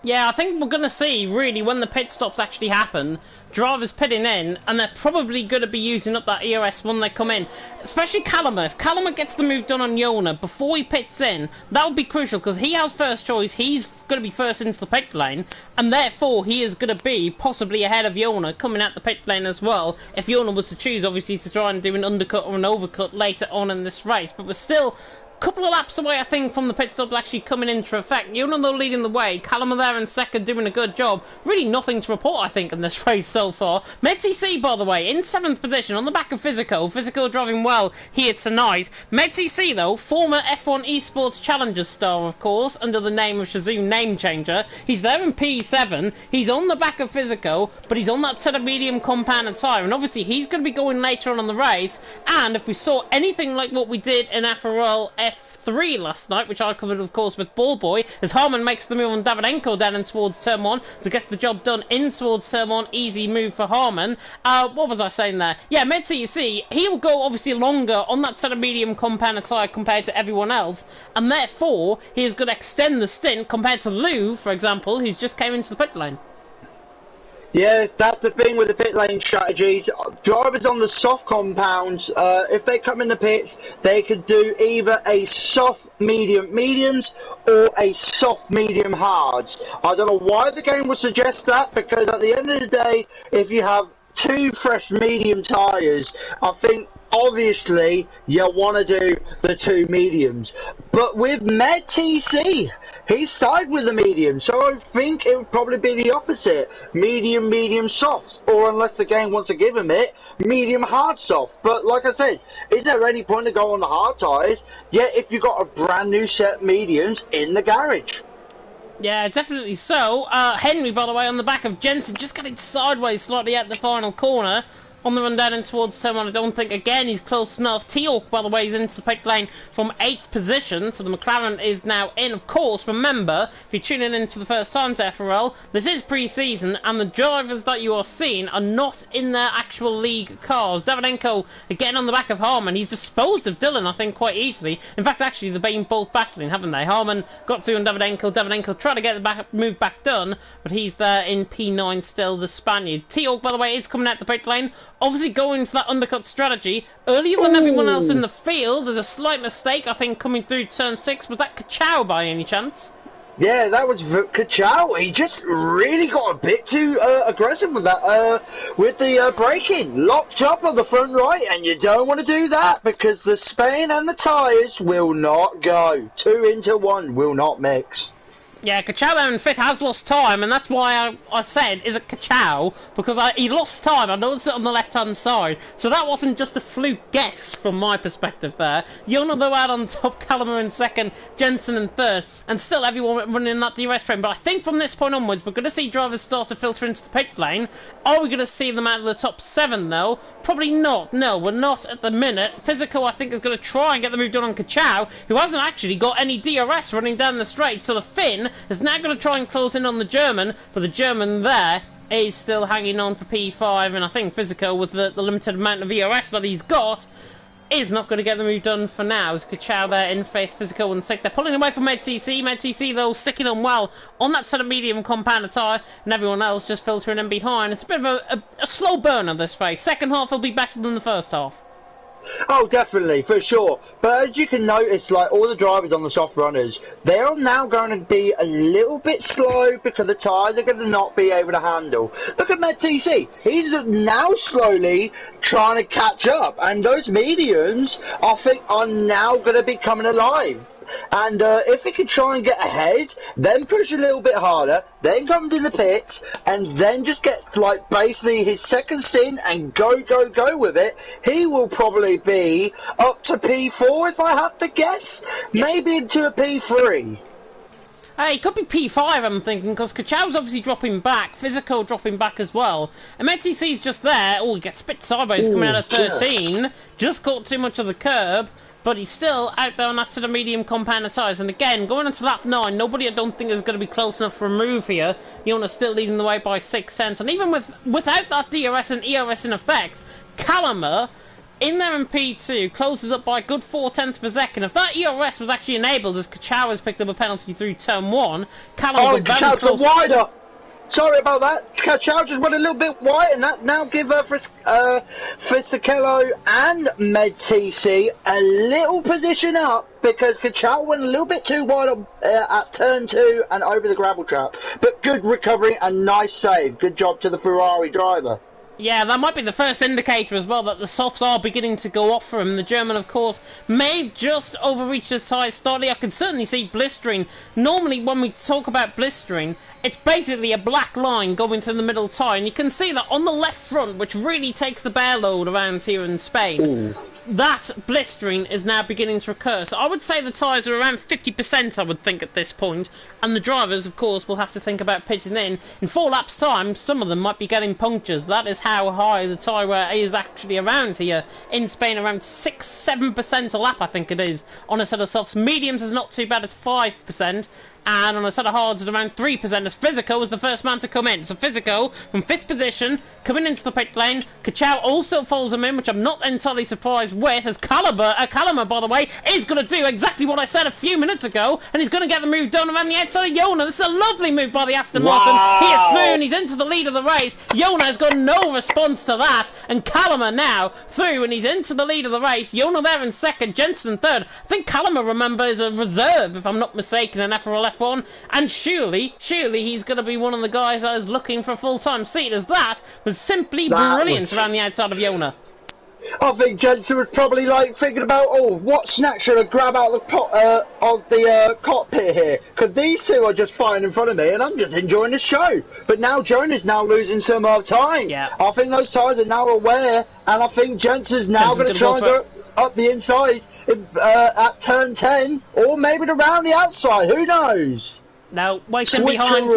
Yeah, I think we're going to see, really, when the pit stops actually happen, drivers pitting in, and they're probably going to be using up that ERS when they come in. Especially Callum. If Callum gets the move done on Yona before he pits in, that would be crucial, because he has first choice, he's going to be first into the pit lane, and therefore he is going to be possibly ahead of Yona coming out the pit lane as well, if Yona was to choose, obviously, to try and do an undercut or an overcut later on in this race. But we're still couple of laps away, I think, from the pit stops actually coming into effect. Yona, though, leading the way. Callum are there in second, doing a good job. Really nothing to report, I think, in this race so far. MedTC, by the way, in 7th position, on the back of Physico. Physico driving well here tonight. MedTC, though, former F1 Esports Challengers star, of course, under the name of Shazoom Name Changer. He's there in P7. He's on the back of Physico, but he's on that set of medium compound tyre, and obviously he's going to be going later on in the race. And if we saw anything like what we did in FRL F3 last night, which I covered, of course, with Ballboy, as Harman makes the move on Davidenko down in towards turn 1, so gets the job done in towards turn 1. Easy move for Harman. What was I saying there? Yeah, MedCC, he'll go obviously longer on that set of medium compound tyre compared to everyone else, and therefore he is going to extend the stint compared to Lou, for example, who's just came into the pit lane. Yeah, that's the thing with the pit lane strategies. Drivers on the soft compounds, if they come in the pits, they could do either a soft mediums or a soft medium hards. I don't know why the game would suggest that, because at the end of the day, if you have two fresh medium tyres, I think obviously you want to do the two mediums. But with MedTC, he started with the medium, so I think it would probably be the opposite. Medium, medium, soft. Or unless the game wants to give him it, medium, hard, soft. But like I said, is there any point to go on the hard tyres? Yeah, if you've got a brand new set of mediums in the garage. Yeah, definitely so. Henry, by the way, on the back of Jensen, just getting sideways slightly at the final corner. On the run down in towards someone, I don't think, again, he's close enough. Teal'c, by the way, is into the pit lane from 8th position, so the McLaren is now in. Of course, remember, if you're tuning in for the first time to FRL, this is pre-season, and the drivers that you are seeing are not in their actual league cars. Davidenko, again, on the back of Harman. He's disposed of Dylan, I think, quite easily. In fact, actually, they've been both battling, haven't they? Harman got through on Davidenko. Davidenko tried to get the move back done, but he's there in P9 still, the Spaniard. Teal'c, by the way, is coming out the pit lane. Obviously going for that undercut strategy. Earlier than everyone else in the field, there's a slight mistake, I think, coming through turn 6. Was that Kachow by any chance? Yeah, that was Kachow. He just really got a bit too aggressive with that, with the braking. Locked up on the front right, and you don't want to do that, because the Spain and the tyres will not go. 2 into 1 will not mix. Yeah, Kachow there in 5th has lost time, and that's why I said, is it Kachow? Because he lost time, I noticed it on the left-hand side. So that wasn't just a fluke guess from my perspective there. Yona, though, out on top, Callum in 2nd, Jensen in 3rd, and still everyone running that DRS train. But I think from this point onwards, we're going to see drivers start to filter into the pit lane. Are we going to see them out of the top 7, though? Probably not. No, we're not at the minute. Physico, I think, is going to try and get the move done on Kachow, who hasn't actually got any DRS running down the straight. So the Finn is now going to try and close in on the German, but the German there is still hanging on for P5, and I think Physico, with the limited amount of ERS that he's got, is not going to get the move done for now. As Kachow there in 5th, Physico in 6th. They're pulling away from MedTC. MedTC, though, sticking on well on that set of medium compound tyre, and everyone else just filtering in behind. It's a bit of a slow burner, this race. Second half will be better than the first half. Oh, definitely, for sure. But as you can notice, like, all the drivers on the soft runners, they're now going to be a little bit slow because the tyres are going to not be able to handle. Look at MedTC. He's now slowly trying to catch up. And those mediums, I think, are now going to be coming alive. And if he can try and get ahead, then push a little bit harder, then comes in the pits, and then just get, like, basically his second stint and go with it, he will probably be up to P4 if I have to guess. Maybe into a P3. Hey, it could be P5, I'm thinking, because Kachow's obviously dropping back, Physical dropping back as well. And MedTC's just there. Oh, he gets a bit sideways coming out of 13. Just caught too much of the curb. But he's still out there on that sort of medium compound tyres. And again, going into lap 9, nobody I don't think is going to be close enough for a move here. Yona's still leading the way by 6 cents. And even without that DRS and ERS in effect, Callum in there in P2, closes up by a good 0.4 per second. If that ERS was actually enabled as Kachow has picked up a penalty through turn 1, Callum got very close. Wider. Sorry about that. Kachow just went a little bit wide, and that now give Fisichella and MedTC a little position up, because Kachow went a little bit too wide at turn 2 and over the gravel trap. But good recovery and nice save. Good job to the Ferrari driver. Yeah, that might be the first indicator as well that the softs are beginning to go off for him. The German, of course, may have just overreached his tyres slightly. I can certainly see blistering. Normally, when we talk about blistering, it's basically a black line going through the middle tyre, and you can see that on the left front, which really takes the bear load around here in Spain. Ooh. That blistering is now beginning to occur. So I would say the tyres are around 50%, I would think, at this point. And the drivers, of course, will have to think about pitching in. In 4 laps' time, some of them might be getting punctures. That is how high the tyre wear is actually around here. In Spain, around 6-7% a lap, I think it is. On a set of softs. Mediums is not too bad at 5%. And on a set of hards at around 3%, as Physico was the first man to come in. So Physico, from 5th position, coming into the pit lane. Kachow also follows him in, which I'm not entirely surprised with, as Callum, by the way, is going to do exactly what I said a few minutes ago, and he's going to get the move done around the outside of Yona. This is a lovely move by the Aston Martin. He is through, and he's into the lead of the race. Yona has got no response to that, and Callum now through, and he's into the lead of the race. Yona there in 2nd, Jensen in 3rd. I think Callum, remember, is a reserve, if I'm not mistaken, in FRL F1, and surely he's going to be one of the guys that is looking for a full-time seat, as that was simply brilliant around the outside of Yona. I think Jensen was probably like thinking about, oh, what snack should I grab out of the cockpit here? Because these two are just fighting in front of me, and I'm just enjoying the show. But now Jonah's now losing some time. Yeah. I think those tyres are now aware, and I think Jensen's now going to try and go up the inside at turn 10, or maybe around the outside. Who knows? Now, waiting behind.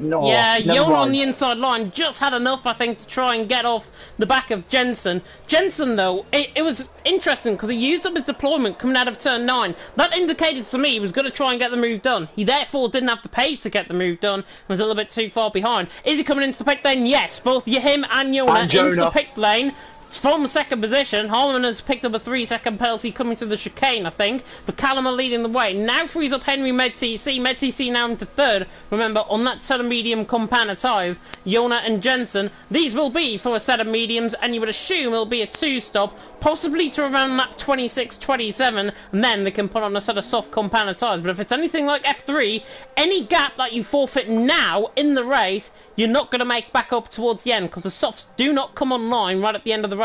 No, yeah, Yona on the inside line just had enough, I think, to try and get off the back of Jensen. Jensen, though, it was interesting because he used up his deployment coming out of turn 9. That indicated to me he was going to try and get the move done. He therefore didn't have the pace to get the move done and was a little bit too far behind. Is he coming into the pit lane? Yes, both him and Yona into the pit lane. From 2nd position, Harman has picked up a 3-second penalty coming to the chicane, I think, but Callum are leading the way. Now frees up Henry MedTC. MedTC now into 3rd. Remember, on that set of medium Compana tyres, Yona and Jensen, these will be for a set of mediums, and you would assume it'll be a 2-stop, possibly to around lap 26-27, and then they can put on a set of soft Compana tyres. But if it's anything like F3, any gap that you forfeit now in the race, you're not going to make back up towards the end, because the softs do not come online right at the end of the race.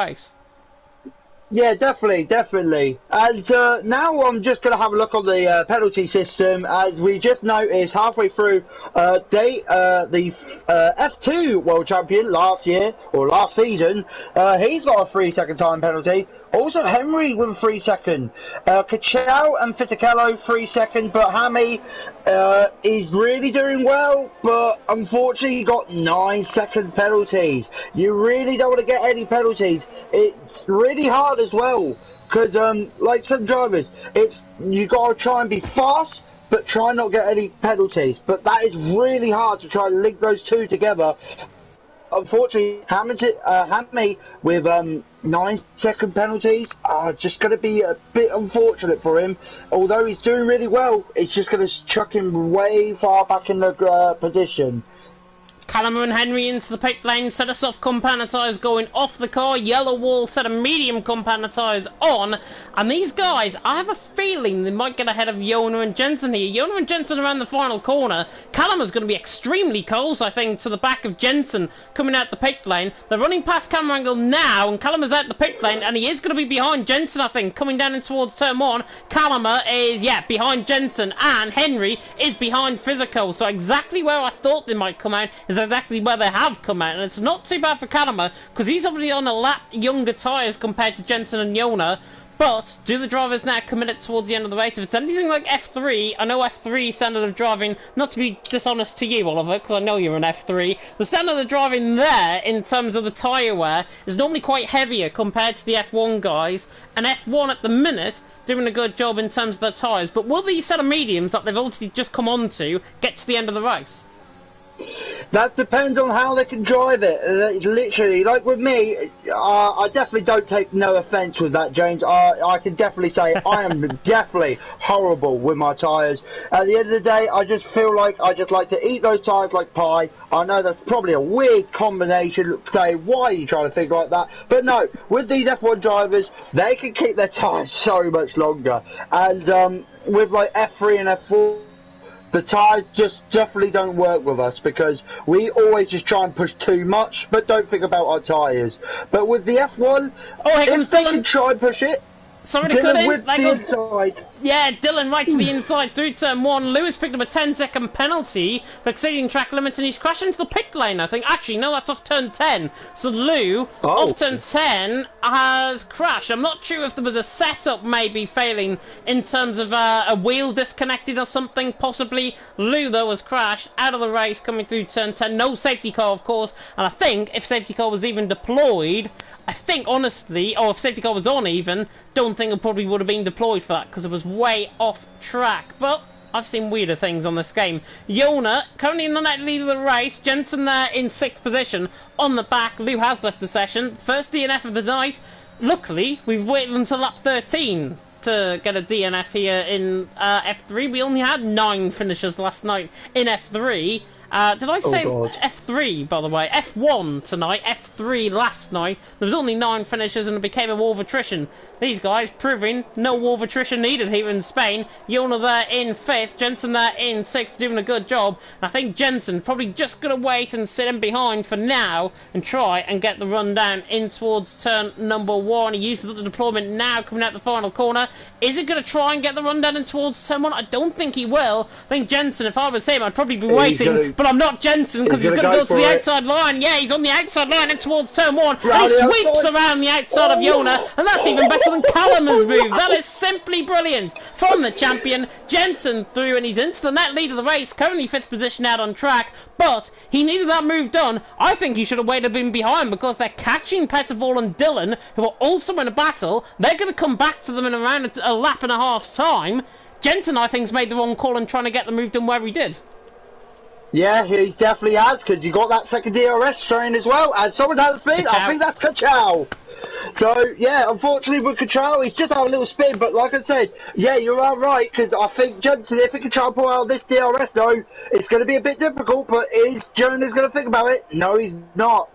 Yeah, definitely. And now I'm just going to have a look on the penalty system, as we just noticed halfway through the F2 world champion last year, or last season, he's got a 3-second time penalty. Also, Henry with a 3-second. Kachow and Fisichella 3-second, but Hammy is really doing well, but unfortunately he got 9-second penalties. You really don't want to get any penalties. It's really hard as well, because like some drivers, you got to try and be fast, but try not get any penalties. But that is really hard to try and link those two together. Unfortunately, Hammy with 9-second penalties are just going to be a bit unfortunate for him. Although he's doing really well, it's just going to chuck him way far back in the position. Callum and Henry into the pit lane, set of soft Compana tyres going off the car, yellow wall, set of medium Compana tyres on, and these guys, I have a feeling they might get ahead of Yona and Jensen here. Yona and Jensen around the final corner. Callum is going to be extremely close, I think, to the back of Jensen coming out the pit lane. They're running past camera angle now, and Callum is out the pit lane, and he is going to be behind Jensen, I think, coming down in towards turn 1. Callum is, behind Jensen, and Henry is behind Physico, so exactly where I thought they might come out is exactly where they have come out, and it's not too bad for Callum, because he's obviously on a lap younger tyres compared to Jensen and Yona. But do the drivers now commit it towards the end of the race? If it's anything like F3, I know F3 standard of driving, not to be dishonest to you, Oliver, because I know you're an F3, the standard of driving there, in terms of the tyre wear, is normally quite heavier compared to the F1 guys, and F1 at the minute doing a good job in terms of their tyres. But will these set of mediums that they've obviously just come on to get to the end of the race? That depends on how they can drive it. Literally, like with me, I definitely don't take no offence with that, James. I can definitely say I am definitely horrible with my tyres. At the end of the day, I just feel like I just like to eat those tyres like pie. I know that's probably a weird combination, say, why are you trying to think like that? But no, with these F1 drivers, they can keep their tyres so much longer. And with like F3 and F4, the tyres just definitely don't work with us because we always just try and push too much, but don't think about our tyres. But with the F1, here comes if they Dylan. can try and push it, Sorry to cut in. with the inside. Yeah, Dylan right to the inside through turn 1. Lewis picked up a 10-second penalty for exceeding track limits and he's crashed into the pit lane, I think. Actually, no, that's off turn 10. So Lou, off turn 10, has crashed. I'm not sure if there was a setup maybe failing in terms of a wheel disconnected or something, possibly. Lou, though, has crashed out of the race coming through turn 10. No safety car, of course. And I think if safety car was even deployed, I think, honestly, or if safety car was on even, don't think it probably would have been deployed for that because it was way off track. But I've seen weirder things on this game. Yona, currently in the net lead of the race. Jensen there in 6th position on the back. Lou has left the session. First DNF of the night. Luckily, we've waited until lap 13 to get a DNF here in F3. We only had 9 finishers last night in F3. Did I say F3, by the way? F1 tonight, F3 last night. There was only 9 finishers and it became a war of attrition. These guys proving no war of attrition needed here in Spain. Yona there in 5th, Jensen there in 6th, doing a good job. And I think Jensen probably just going to wait and sit in behind for now and try and get the run down in towards turn number 1. He uses the deployment now coming out the final corner. Is he going to try and get the run down in towards turn 1? I don't think he will. I think Jensen, if I was him, I'd probably be waiting. But I'm not Jensen because he's going to go to the outside line. Yeah, he's on the outside line and towards turn 1. And he sweeps around the outside of Yona. And that's even better than Callum's move. That is simply brilliant from the champion. Jensen through and he's into the net lead of the race. Currently 5th position out on track. But he needed that move done. I think he should have waited in behind because they're catching Petterval and Dylan, who are also in a battle. They're going to come back to them in around a lap and a half's time. Jensen, I think, has made the wrong call in trying to get the move done where he did. Yeah, he definitely has, because you got that second DRS train as well, and someone has been, I think that's Kachow. So, yeah, unfortunately with Kachow, he's just had a little spin, but like I said, yeah, you're all right, because I think Jensen, if he can try and pull out this DRS zone, it's going to be a bit difficult, but is Jonas going to think about it? No, he's not.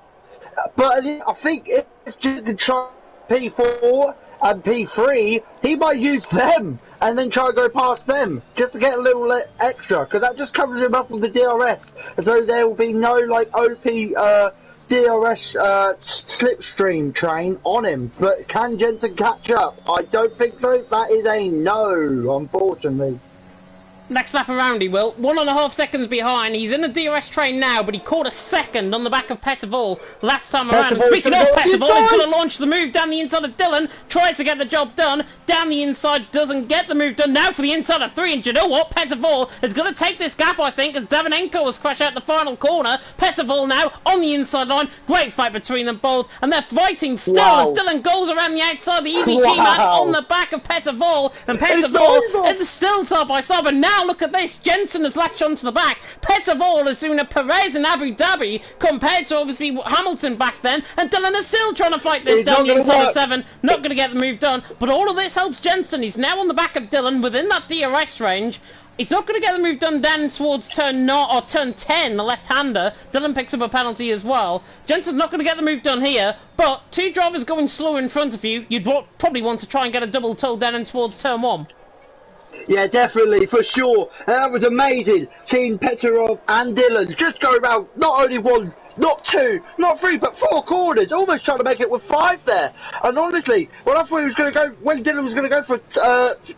But I think if Jensen can try P4 and P3, he might use them and then try and go past them just to get a little extra, because that just covers him up with the DRS. So there will be no like OP DRS slipstream train on him. But can Jensen catch up? I don't think so. That is a no, unfortunately. Next lap around he will. 1.5 seconds behind. He's in the DRS train now, but he caught a second on the back of Petterval last time around. And speaking of Petterval, he's going to launch the move down the inside of Dylan. Tries to get the job done. Down the inside, doesn't get the move done. Now for the inside of 3. And you know what? Petterval is going to take this gap, I think, as Davenenko has crashed out the final corner. Petterval now on the inside line. Great fight between them both. And they're fighting still as Dylan goes around the outside of the EVG man on the back of Petterval. And Petterval is still side by side. But now look at this. Jensen has latched onto the back. Petterval is doing a Perez in Abu Dhabi compared to obviously Hamilton back then. And Dylan is still trying to fight this down the inside of 7. Not going to get the move done. But all of this helps Jensen. He's now on the back of Dylan within that DRS range. He's not going to get the move done down towards turn 10, the left-hander. Dylan picks up a penalty as well. Jensen's not going to get the move done here, but 2 drivers going slow in front of you, you'd probably want to try and get a double toe down and towards turn 1. Yeah, definitely, for sure. And that was amazing, seeing Petrov and Dylan just go around not only 1, not 2, not 3, but 4 corners, almost trying to make it with 5 there. And honestly, when I thought he was going to go, when Dylan was going to go for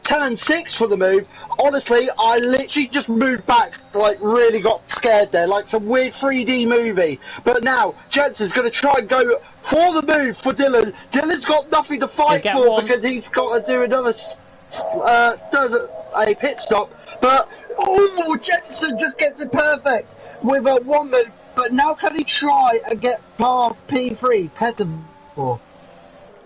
10 and 6 for the move, honestly, I literally just moved back, like really got scared there, like some weird 3D movie. But now, Jensen's going to try and go for the move for Dylan. Dylan's got nothing to fight for because he's got to do another a pit stop. But, oh, Jensen just gets it perfect with a 1 move. But now can he try and get past P3, Petterval?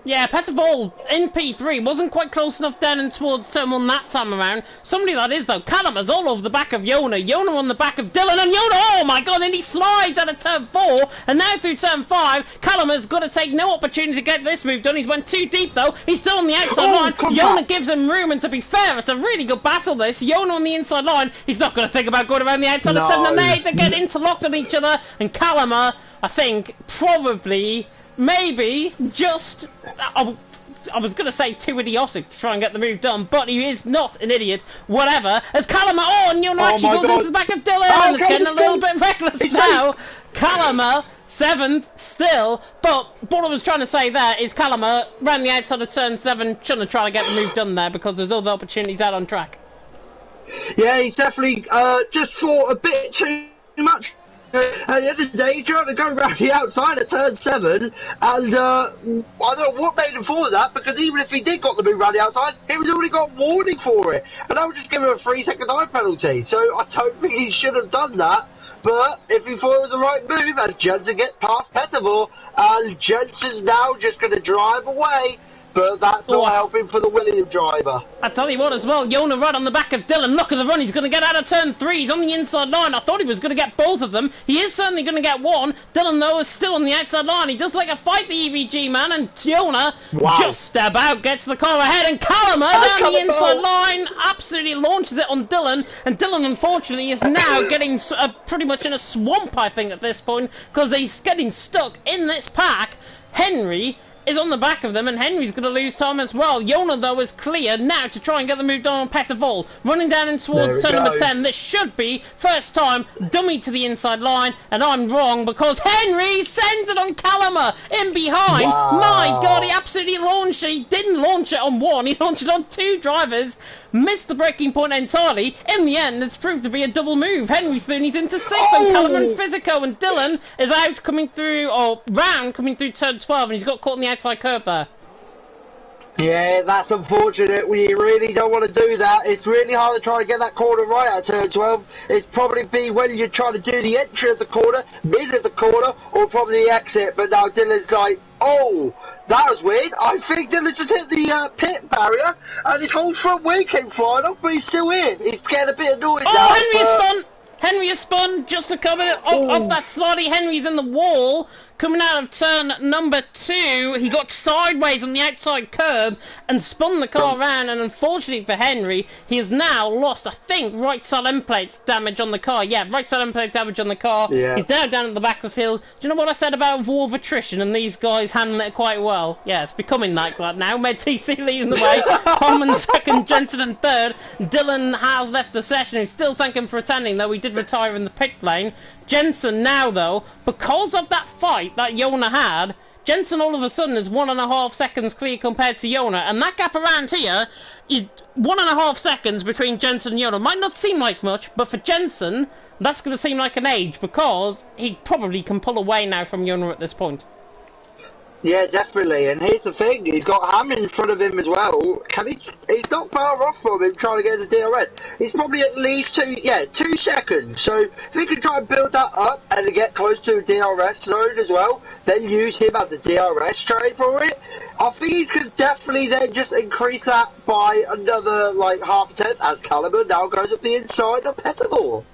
Yeah, Petterval in P3 wasn't quite close enough down and towards turn 1 that time around. Somebody that is, though. Callum's all over the back of Yona. Yona on the back of Dylan, and Yona, oh my god, and he slides out of turn 4, and now through turn 5, Callum has got to take no opportunity to get this move done. He's went too deep, though. He's still on the outside line. Yona gives him room, and to be fair, it's a really good battle, this. Yona on the inside line. He's not going to think about going around the outside of 7 and 8. They get interlocked on each other, and Callum, I think, probably, maybe, just... I was going to say too idiotic to try and get the move done, but he is not an idiot. Whatever. As Callum, and Yona actually goes into the back of Dylan, and it's getting a little bit reckless now. Callum, 7th still, but what I was trying to say there is Callum ran the outside of turn 7, shouldn't have tried to get the move done there because there's other opportunities out on track. Yeah, he's definitely just thought a bit too much. At the end of the day, he tried to go around the outside of turn 7, and I don't know what made him fall that, because even if he did got the move around the outside, he was already got warning for it, and I would just give him a 3-second time penalty, so I don't think he should have done that. But if he thought it was the right move, as Jensen get past Petterval, and Jensen's now just going to drive away. But that's not helping for the William driver. I tell you what as well, Yona right on the back of Dylan. Look at the run, he's going to get out of turn 3. He's on the inside line. I thought he was going to get both of them. He is certainly going to get one. Dylan, though, is still on the outside line. He does like a fight, the EVG man, and Yona just step out, gets the car ahead, and Callum down the inside line absolutely launches it on Dylan, and Dylan, unfortunately, is now getting pretty much in a swamp, I think, at this point, because he's getting stuck in this pack. Henry is on the back of them, and Henry's going to lose time as well. Yona, though, is clear now to try and get the move done on Petterval. Running down in towards turn number 10. This should be first time dummy to the inside line, and I'm wrong because Henry sends it on Callum in behind. My God, he absolutely launched it. He didn't launch it on one, he launched it on 2 drivers. Missed the breaking point entirely. In the end, it's proved to be a double move. Henry Thuney's into 6th, and Callum and Physico, and Dylan is out coming through, or round coming through turn 12, and he's got caught in the outside curve there. Yeah, that's unfortunate. We really don't want to do that. It's really hard to try to get that corner right at turn 12. It'd probably be when you're trying to do the entry of the corner, mid of the corner, or probably the exit. But now Dylan's like, oh, that was weird. I think Dylan just hit the pit barrier, and his whole front wing came flying off, but he's still in. He's getting a bit of noise now. Henry has spun! Henry has spun just to come off that slotty. Henry's in the wall. Coming out of turn number 2, he got sideways on the outside curb and spun the car around, and unfortunately for Henry, he has now lost, I think, right side end plate damage on the car. Yeah, right side end plate damage on the car. Yeah. He's now down at the back of the field. Do you know what I said about war of attrition and these guys handling it quite well? Yeah, it's becoming like that now. Med TC leading the way. Holman second, Jensen in third. Dylan has left the session. We still thank him for attending, though he did retire in the pit lane. Jensen now, though, because of that fight that Yona had, Jensen all of a sudden is 1.5 seconds clear compared to Yona, and that gap around here is 1.5 seconds between Jensen and Yona. Might not seem like much, but for Jensen, that's going to seem like an age, because he probably can pull away now from Yona at this point. Yeah, definitely. And here's the thing, he's got Ham in front of him as well. He's not far off from him trying to get the DRS. He's probably at least 2 seconds. So if he can try and build that up and get close to a DRS zone as well, then use him as a DRS trade for it, I think he could definitely then just increase that by another like half a tenth as Callum now goes up the inside of Petterval.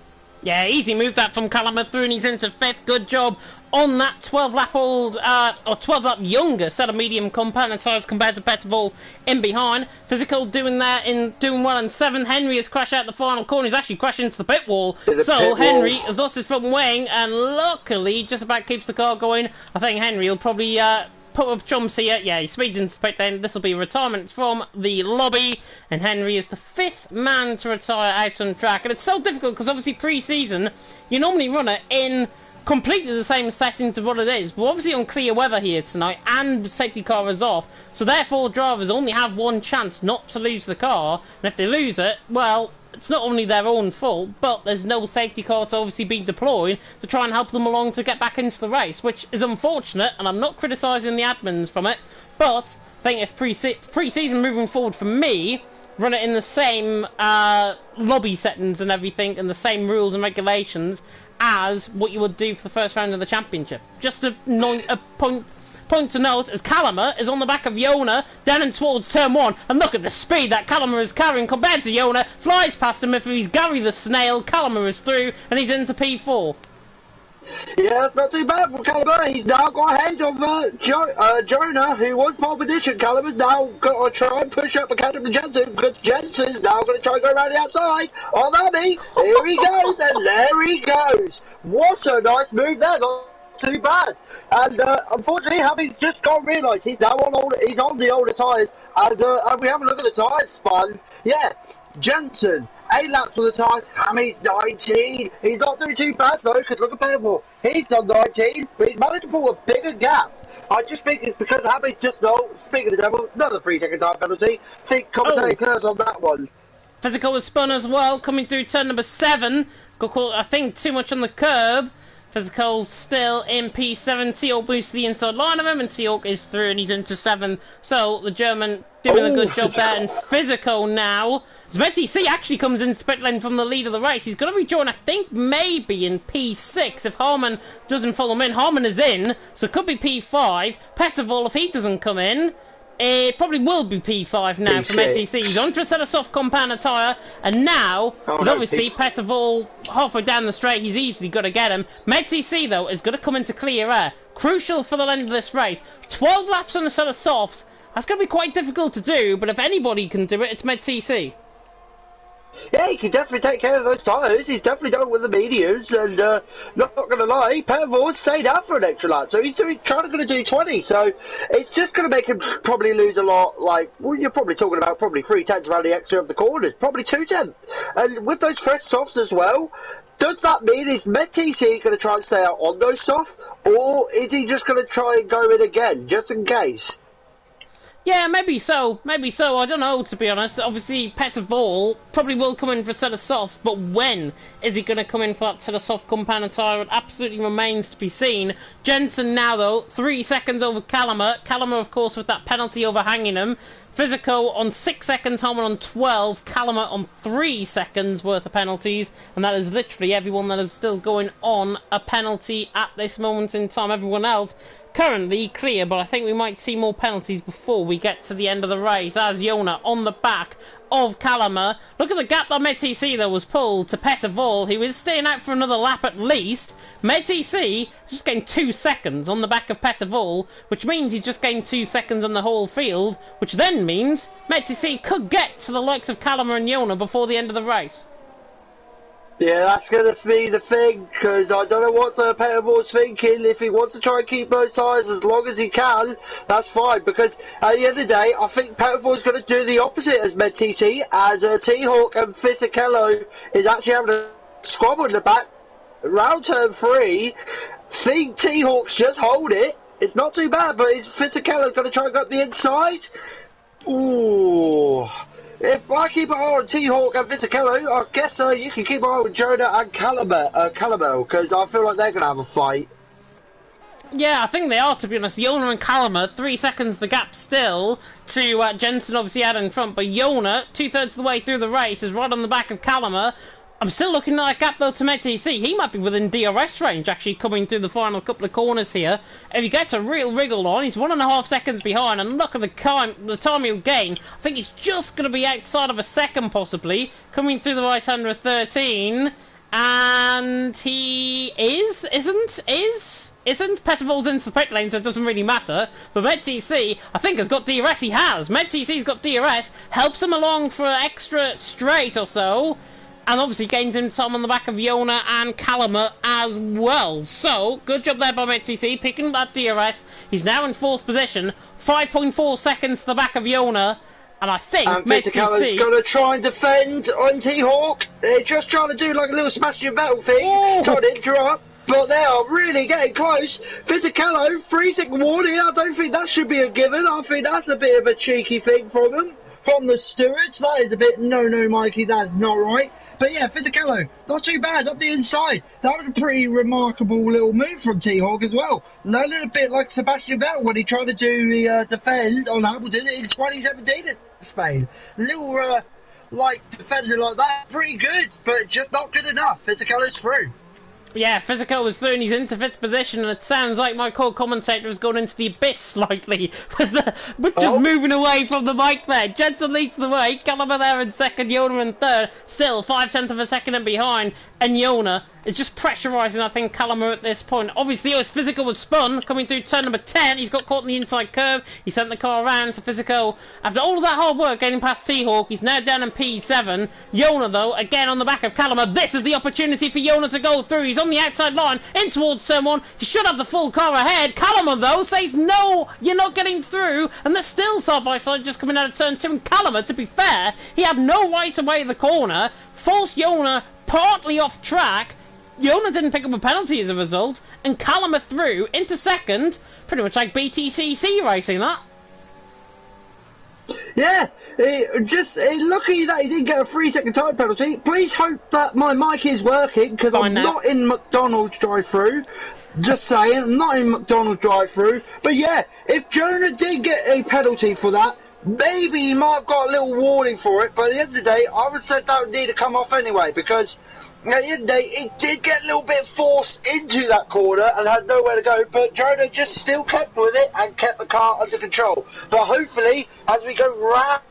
Yeah, easy move that from Callum through, and he's into 5th. Good job on that 12-lap old, or 12-lap younger set of medium component size compared to Petterval in behind. Physical doing well in 7th. Henry has crashed out the final corner. He's actually crashed into the pit wall. Henry has lost his front wing, and luckily just about keeps the car going. I think Henry will probably put up jumps here. Yeah, he speeds into the pit lane. This will be retirement from the lobby, and Henry is the 5th man to retire out on track. And it's so difficult because obviously pre-season you normally run it in completely the same settings of what it is, but obviously on clear weather here tonight, and the safety car is off, so therefore drivers only have one chance not to lose the car, and if they lose it, well, it's not only their own fault, but there's no safety car to obviously be deployed to try and help them along to get back into the race, which is unfortunate, and I'm not criticising the admins from it, but I think if pre-season moving forward for me, run it in the same lobby settings and everything, and the same rules and regulations as what you would do for the first round of the championship. Just a point Point to note as Calamer is on the back of Yona, down and towards turn 1, and look at the speed that Calamer is carrying compared to Yona, flies past him. If he's Gary the Snail, Calamer is through, and he's into P4. Yeah, it's not too bad for Calamer. He's now got ahead of Jonah, who was pole position. Calamer's now got to try and push up the counter to Jensen, because Jensen's now going to try and go around the outside. Oh, Abby, here he goes, and there he goes. What a nice move there. Not too bad. And unfortunately, Abby's just got to realise he's now he's on the older tyres. And we have a look at the tyres spun. Yeah, Jensen. 8 laps on the tyres, Hammy's 19. He's not doing too bad though, because look at Purple. He's done 19, but he's managed to pull a bigger gap. I just think it's because Hammy's just speaking of the devil, another 3-second time penalty. I think commentating curse on that one. Physical was spun as well, coming through turn number 7. Got caught, I think, too much on the curb. Physical still in P7. Seahawk moves to the inside line of him, and Seahawk is through, and he's into 7. So the German doing a good job there. And Physical now. ZTC actually comes into pit lane from the lead of the race. He's going to rejoin, I think, maybe in P6 if Harman doesn't follow him in. Harman is in, so it could be P5. Petterval, if he doesn't come in, it probably will be P5 now from ZTC. He's onto a set of soft compounder tyre, and now, with obviously Petterval halfway down the straight, he's easily got to get him. ZTC, though, is going to come into clear air. Crucial for the end of this race. 12 laps on a set of softs. That's going to be quite difficult to do, but if anybody can do it, it's ZTC. Yeah, he can definitely take care of those tyres. He's definitely done it with the mediums, and not going to lie, Petterval stayed out for an extra lap, so he's trying to do 20. So it's just going to make him probably lose a lot. Like, well, you're probably talking about probably 3/10 around the extra of the corners, probably 2/10. And with those fresh softs as well, does that mean is ZTC going to try and stay out on those softs, or is he just going to try and go in again just in case? Yeah, maybe so. Maybe so. I don't know, to be honest. Obviously, Petterval probably will come in for a set of softs, but when is he going to come in for that set of soft compounder tyre? It absolutely remains to be seen. Jensen now, though, 3 seconds over Calamer. Calamer, of course, with that penalty overhanging him. Physico on 6 seconds, Harman on 12, Calamer on 3 seconds worth of penalties, and that is literally everyone that is still going on a penalty at this moment in time. Everyone else currently clear, but I think we might see more penalties before we get to the end of the race, as Yona on the back of Calamer. Look at the gap that ZTC though was pulled to Petterval, who is staying out for another lap at least. ZTC just gained 2 seconds on the back of Petterval, which means he's just gained 2 seconds on the whole field, which then means ZTC could get to the likes of Calamer and Yona before the end of the race. Yeah, that's going to be the thing, because I don't know what Petterval's thinking. If he wants to try and keep those tyres as long as he can, that's fine, because at the end of the day, I think Petterval's going to do the opposite as ZTC, as T-Hawk and Fisichella is actually having a squabble in the back. Round turn 3, think T-Hawk's just hold it. It's not too bad, but Fisichella's going to try and go up the inside. Ooh. If I keep an eye on T-Hawk and Fisichella, I guess you can keep an eye on Jonah and Calamer, because I feel like they're going to have a fight. Yeah, I think they are, to be honest. Yona and Calamer, 3 seconds the gap still to Jensen obviously out in front, but Yona, 2/3 of the way through the race, is right on the back of Calamer. I'm still looking at that gap though to ZTC. He might be within DRS range actually coming through the final couple of corners here. If he gets a real wriggle on, he's 1.5 seconds behind, and look at the time he'll gain. I think he's just going to be outside of a second possibly, coming through the right under a 13. And he isn't? Petterval's into the pit lane, so it doesn't really matter. But ZTC, I think, has got DRS. He has. ZTC's got DRS, helps him along for an extra straight or so, and obviously gains him time on the back of Yona and Calamer as well. So, good job there by ZTC, picking that DRS. He's now in 4th position, 5.4 seconds to the back of Yona. And I think ZTC going to try and defend on T-Hawk. They're just trying to do like a little Sebastian Vettel thing, trying to interrupt. But they are really getting close. Fisichella, 3-second warning. I don't think that should be a given. I think that's a bit of a cheeky thing from them. From the stewards, that is a bit, no, Mikey, that's not right. But yeah, Fisichella, not too bad, up the inside. That was a pretty remarkable little move from T-Hawk as well. And a little bit like Sebastian Vettel when he tried to do the defend on Hamilton in 2017 at Spain. A little, like, defending like that, pretty good, but just not good enough. Fisichella's through. Yeah, Physical was through and he's into 5th position, and it sounds like my co-commentator has gone into the abyss slightly, with just moving away from the mic there. Jensen leads the way, Caliber there in 2nd, Yona in 3rd, still 5/10 of a second in behind, and Yona is just pressurising, I think, Caliber at this point. Obviously, his Physical was spun, coming through turn number 10, he's got caught in the inside curve, he sent the car around to Physical. After all of that hard work getting past T-Hawk, he's now down in P7. Yona, though, again on the back of Caliber, this is the opportunity for Yona to go through, he's on the outside line, in towards someone, he should have the full car ahead. Caliber, though, says, no, you're not getting through, and they're still side by side just coming out of turn 2, and Caliber, to be fair, he had no right away the corner, forced Yona partly off track. Yona didn't pick up a penalty as a result, and Caliber through into 2nd, pretty much like BTCC racing that. Yeah, lucky that he didn't get a 3-second time penalty. Please hope that my mic is working, because I'm not in McDonald's drive-thru. Just saying, I'm not in McDonald's drive-thru. But yeah, if Jonah did get a penalty for that, maybe he might have got a little warning for it, but at the end of the day, I would say that would need to come off anyway, because at the end of the day, it did get a little bit forced into that corner and had nowhere to go, but Jonah just still kept with it and kept the car under control. But hopefully, as we go round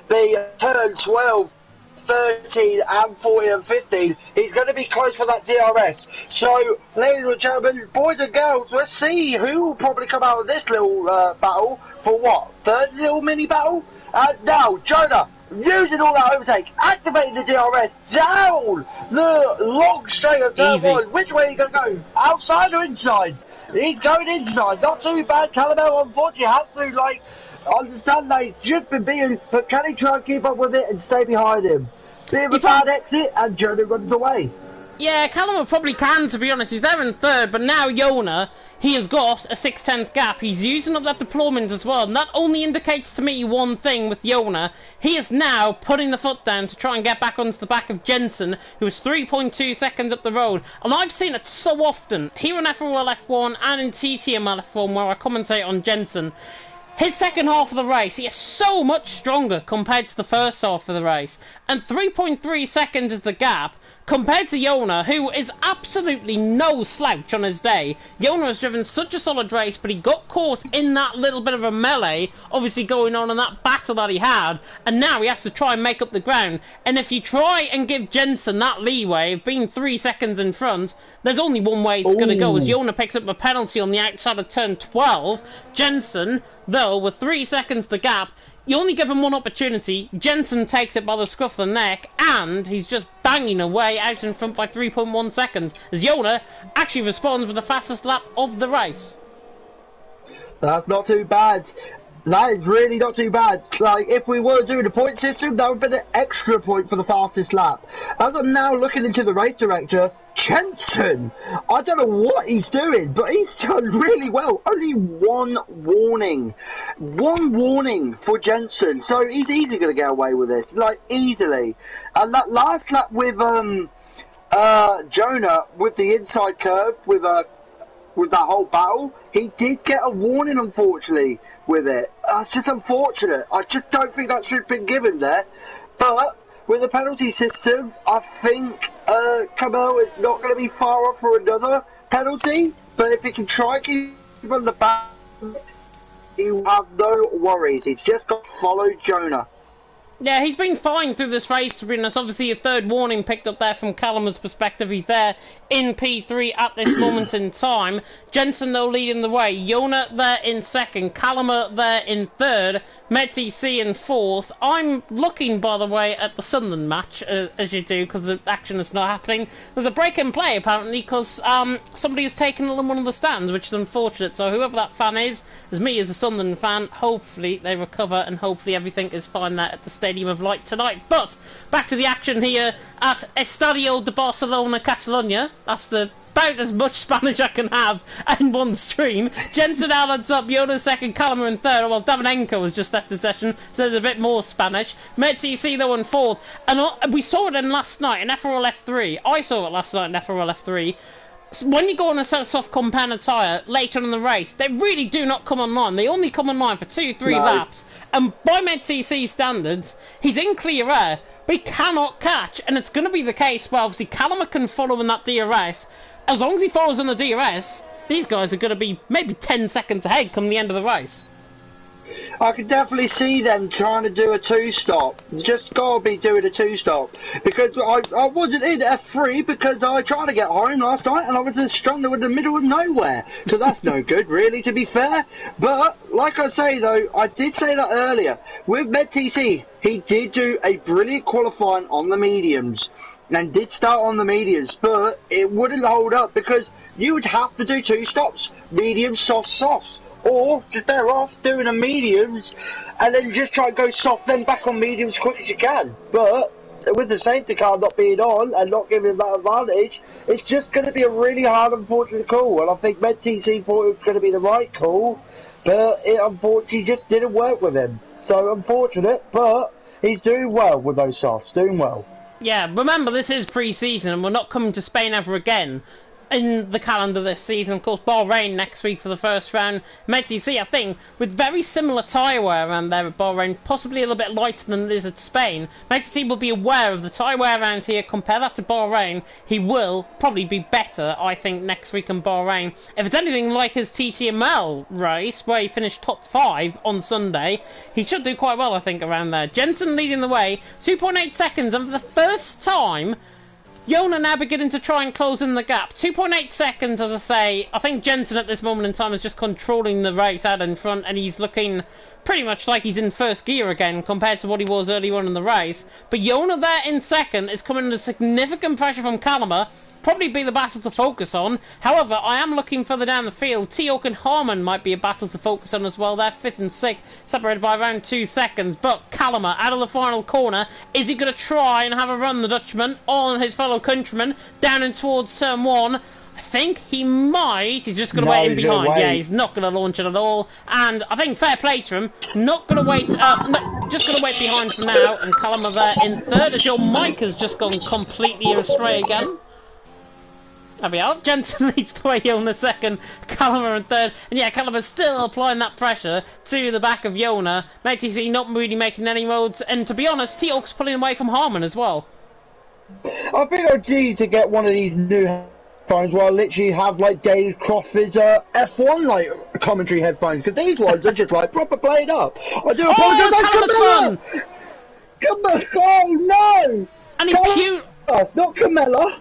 the turn 12, 13 and 14 and 15, he's going to be close for that DRS. So, ladies and gentlemen, boys and girls, let's see who will probably come out of this little battle for what? 3rd little mini battle? Now, Jonah, using all that overtake, activating the DRS down the long straight of turn 1. Which way are you going to go? Outside or inside? He's going inside. Not too bad. Caliber, unfortunately, has to, understand that he's just been beaten, but can he try and keep up with it and stay behind him? Bit of a bad exit, and Jonah runs away. Yeah, Caliber probably can, to be honest. He's there in 3rd, but now Yona, he has got a 6/10 gap. He's using up that deployment as well, and that only indicates to me one thing with Yona. He is now putting the foot down to try and get back onto the back of Jensen, who is 3.2 seconds up the road. And I've seen it so often, here in FRL F1 and in TTML F1, where I commentate on Jensen. His second half of the race, he is so much stronger compared to the first half of the race. And 3.3 seconds is the gap, compared to Yona, who is absolutely no slouch on his day. Yona has driven such a solid race, but he got caught in that little bit of a melee, obviously going on in that battle that he had, and now he has to try and make up the ground. And if you try and give Jensen that leeway of being 3 seconds in front, there's only one way it's going to go, as Yona picks up a penalty on the outside of turn 12. Jensen, though, with 3 seconds the gap, you only give him one opportunity, Jensen takes it by the scruff of the neck, and he's just banging away out in front by 3.1 seconds, as Yona actually responds with the fastest lap of the race. That's not too bad. That is really not too bad. Like, if we were doing a point system, that would have been an extra point for the fastest lap. As I'm now looking into the race director, Jensen, I don't know what he's doing, but he's done really well. Only one warning. One warning for Jensen. So he's easily going to get away with this. Like, easily. And that last lap with Jonah, with the inside curve, with that whole battle, he did get a warning, unfortunately, with it. It's just unfortunate. I just don't think that should have been given there. But with the penalty system, I think Camo is not going to be far off for another penalty. But if he can try and keep on the back, he will have no worries. He's just got to follow Jonah. Yeah, he's been fine through this race, to be honest. Obviously, a third warning picked up there from Callum's perspective. He's there in P3 at this moment in time. Jensen, though, leading the way. Yona there in second. Callum there in third. MedTC in fourth. I'm looking, by the way, at the Sunderland match, as you do, because the action is not happening. There's a break in play, apparently, because somebody has taken in one of the stands, which is unfortunate. So whoever that fan is, as me as a Sunderland fan, hopefully they recover and hopefully everything is fine there at the Stadium of Light tonight. But back to the action here at Estadio de Barcelona, Catalonia. That's about as much Spanish I can have in one stream. Jensen out on top, Yoda second, Callum in third. Well, Davenenko has just left the session, so there's a bit more Spanish. MedTC though in fourth. And we saw it in last night in FRL F3. I saw it last night in FRL F3. When you go on a soft compound tyre later in the race, they really do not come online. They only come online for 2-3 laps. And by MedTC standards, he's in clear air, we cannot catch, and it's going to be the case where obviously Callum can follow in that DRS. As long as he follows in the DRS, these guys are going to be maybe 10 seconds ahead come the end of the race. I can definitely see them trying to do a two-stop. Just gotta be doing a two-stop. Because I wasn't in F3 because I tried to get home last night and I was just stranded in the middle of nowhere. So that's no good, really, to be fair. But, like I say, though, I did say that earlier. With MedTC, he did do a brilliant qualifying on the mediums. And did start on the mediums, but it wouldn't hold up because you would have to do two stops. Medium, soft, soft. Or, just better off doing a mediums and then just try and go soft, then back on mediums as quick as you can. But with the safety car not being on and not giving him that advantage, it's just going to be a really hard, unfortunate call. And I think MedTC thought it was going to be the right call, but it unfortunately just didn't work with him. So unfortunate, but he's doing well with those softs, doing well. Yeah, remember this is pre-season and we're not coming to Spain ever again in the calendar this season. Of course, Bahrain next week for the first round. MedTC, I think, with very similar tyre wear around there at Bahrain, possibly a little bit lighter than it is at Spain. MedTC will be aware of the tyre wear around here. Compare that to Bahrain. He will probably be better, I think, next week in Bahrain. If it's anything like his TTML race, where he finished top 5 on Sunday, he should do quite well, I think, around there. Jensen leading the way, 2.8 seconds, and for the first time, Jona now beginning to try and close in the gap. 2.8 seconds, as I say. I think Jensen at this moment in time is just controlling the race out in front, and he's looking pretty much like he's in first gear again compared to what he was earlier on in the race. But Jona there in second is coming under significant pressure from Callum. Probably be the battle to focus on. However, I am looking further down the field. Teok and Harmon might be a battle to focus on as well. They're 5th and 6th, separated by around 2 seconds. But Callum out of the final corner. Is he going to try and have a run, the Dutchman, on his fellow countryman down and towards turn 1? I think he might. He's just going to wait in behind. Yeah, he's not going to launch it at all. And I think fair play to him. Not going to wait. No, just going to wait behind for now. And Callum are there in third as your mic has just gone completely astray again. There we are. Jensen leads the way Jona second, Callum in third, and yeah, Callum is still applying that pressure to the back of Jona. MedTC not really making any roads, and to be honest, Teok's pulling away from Harmon as well. I think I need to get one of these new headphones where I literally have like Dave Crawford's F1 like commentary headphones, because these ones are just like proper played up. I do apologise. Come on! Oh no! And he not Camilla.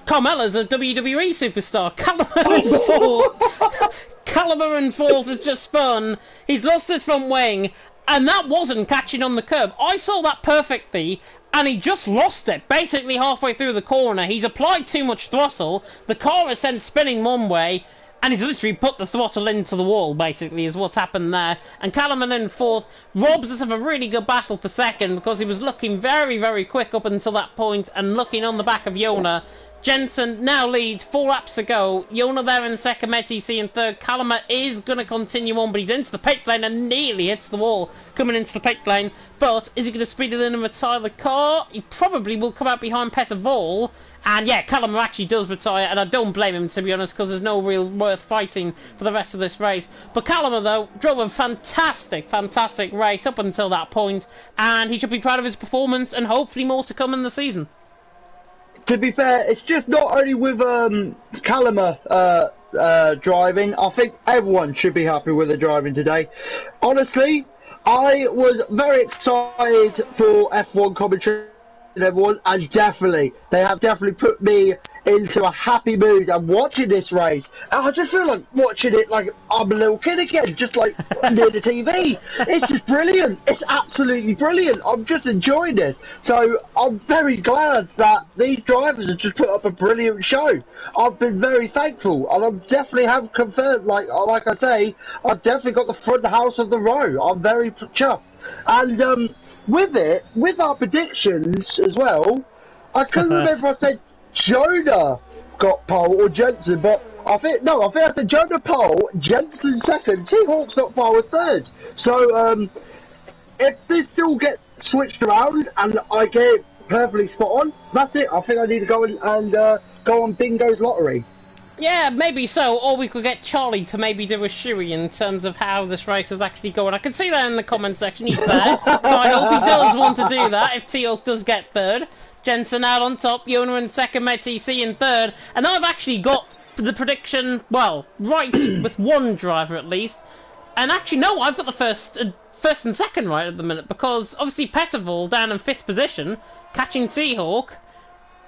Carmella's a WWE superstar. Callum in fourth. Callum in fourth has just spun. He's lost his front wing, and that wasn't catching on the curb. I saw that perfectly, and he just lost it. Basically halfway through the corner, he's applied too much throttle. The car is sent spinning one way, and he's literally put the throttle into the wall, basically, is what's happened there. And Callum in fourth. Robs us have a really good battle for second, because he was looking very, very quick up until that point, and looking on the back of Jona. Jensen now leads, 4 laps to go. Jona there in second, MedTC in third. Callum is going to continue on, but he's into the pit lane and nearly hits the wall coming into the pit lane. But is he going to speed it in and retire the car? He probably will come out behind Peter Vol. And yeah, Callum actually does retire, and I don't blame him, to be honest, because there's no real worth fighting for the rest of this race. But Callum, though, drove a fantastic, fantastic race up until that point, and he should be proud of his performance, and hopefully more to come in the season. To be fair, it's just not only with Callum driving. I think everyone should be happy with the driving today. Honestly, I was very excited for F1 commentary and everyone, and they have definitely put me into a happy mood. I'm watching this race, and I just feel like watching it like I'm a little kid again, just like near the TV. It's just brilliant. It's absolutely brilliant. I'm just enjoying this. So I'm very glad that these drivers have just put up a brilliant show. I've been very thankful, and I definitely have confirmed, like I say, I've definitely got the front house of the row. I'm very chuffed. And with our predictions as well, I couldn't remember if I said Jona got pole or Jensen, but I think I said Jona pole, Jensen second, T-Hawk's not far with third. So if this still gets switched around and I get it perfectly spot on, that's it. I think I need to go and go on Bingo's lottery. Yeah, maybe so, or we could get Charlie to maybe do a shoey in terms of how this race is actually going. I can see that in the comment section, he's there, so I hope he does want to do that if T-Hawk does get third. Jensen out on top, Yona in second, MedTC in third, and I've actually got the prediction, well, right with one driver at least, and actually no, I've got the first and second right at the minute, because obviously Petterval down in 5th position, catching T-Hawk,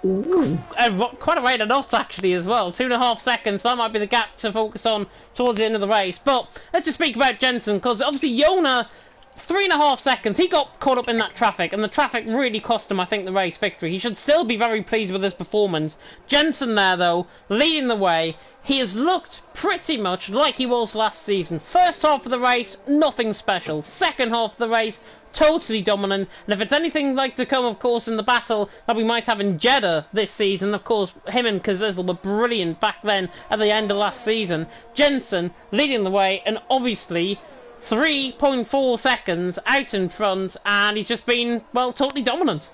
quite a rate of knots actually as well, 2.5 seconds. That might be the gap to focus on towards the end of the race. But let's just speak about Jensen, because obviously Yona, 3.5 seconds, he got caught up in that traffic, and the traffic really cost him, I think, the race victory. He should still be very pleased with his performance. Jensen there though, leading the way. He has looked pretty much like he was last season. First half of the race, nothing special. Second half of the race, totally dominant. And if it's anything like to come, of course, in the battle that we might have in Jeddah this season, of course, him and Kazizel were brilliant back then at the end of last season. Jensen leading the way, and obviously 3.4 seconds out in front, and he's just been, well, totally dominant.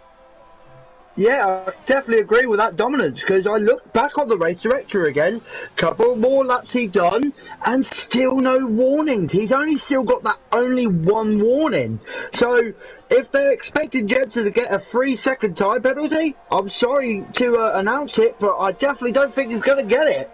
Yeah, I definitely agree with that dominance, because I look back on the race director again, couple more laps he's done, and still no warnings. He's only still got that only one warning. So, if they're expecting Jensen to get a 3-second time penalty, I'm sorry to announce it, but I definitely don't think he's going to get it.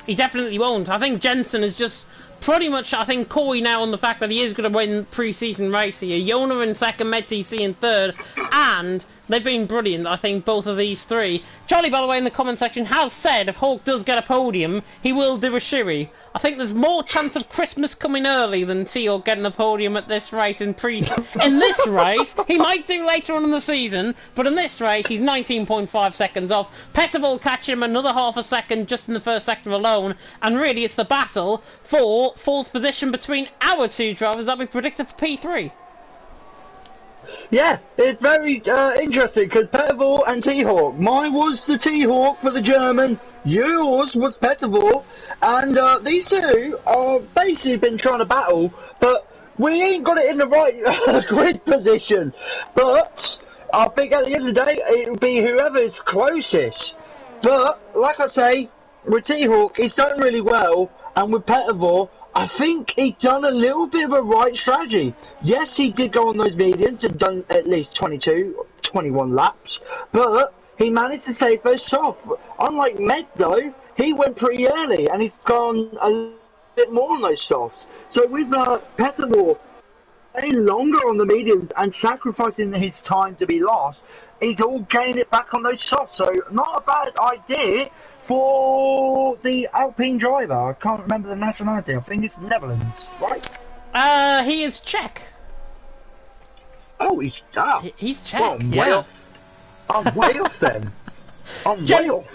He definitely won't. I think Jensen is just pretty much, I think, coy now on the fact that he is going to win pre-season race here. Yona in second, MedTC in third, and they've been brilliant, I think, both of these three. Charlie, by the way, in the comment section, has said if Hawk does get a podium, he will do a shoey. I think there's more chance of Christmas coming early than T-Hawk getting a podium at this race in this race. He might do later on in the season, but in this race, he's 19.5 seconds off. Petterval catching him another half a second just in the first sector alone, and really it's the battle for 4th position between our two drivers that we predicted for P3. Yeah, it's very interesting, because Petterval and T-Hawk. Mine was the T-Hawk for the German, yours was Petterval, and these two are basically been trying to battle, but we ain't got it in the right grid position. But I think at the end of the day, it'll be whoever's closest. But, like I say, with T-Hawk, he's done really well, and with Petterval, I think he's done a little bit of a right strategy. Yes, he did go on those mediums and done at least 22, 21 laps, but he managed to stay first off. Unlike Med, though, he went pretty early, and he's gone a bit more on those softs. So with Petterval staying longer on the mediums and sacrificing his time to be lost, he's all gained it back on those softs. So not a bad idea for the Alpine driver. I can't remember the nationality. I think it's Netherlands, right? He is Czech. Oh, he's Czech. Well, yeah. I'm way off then. I'm way off.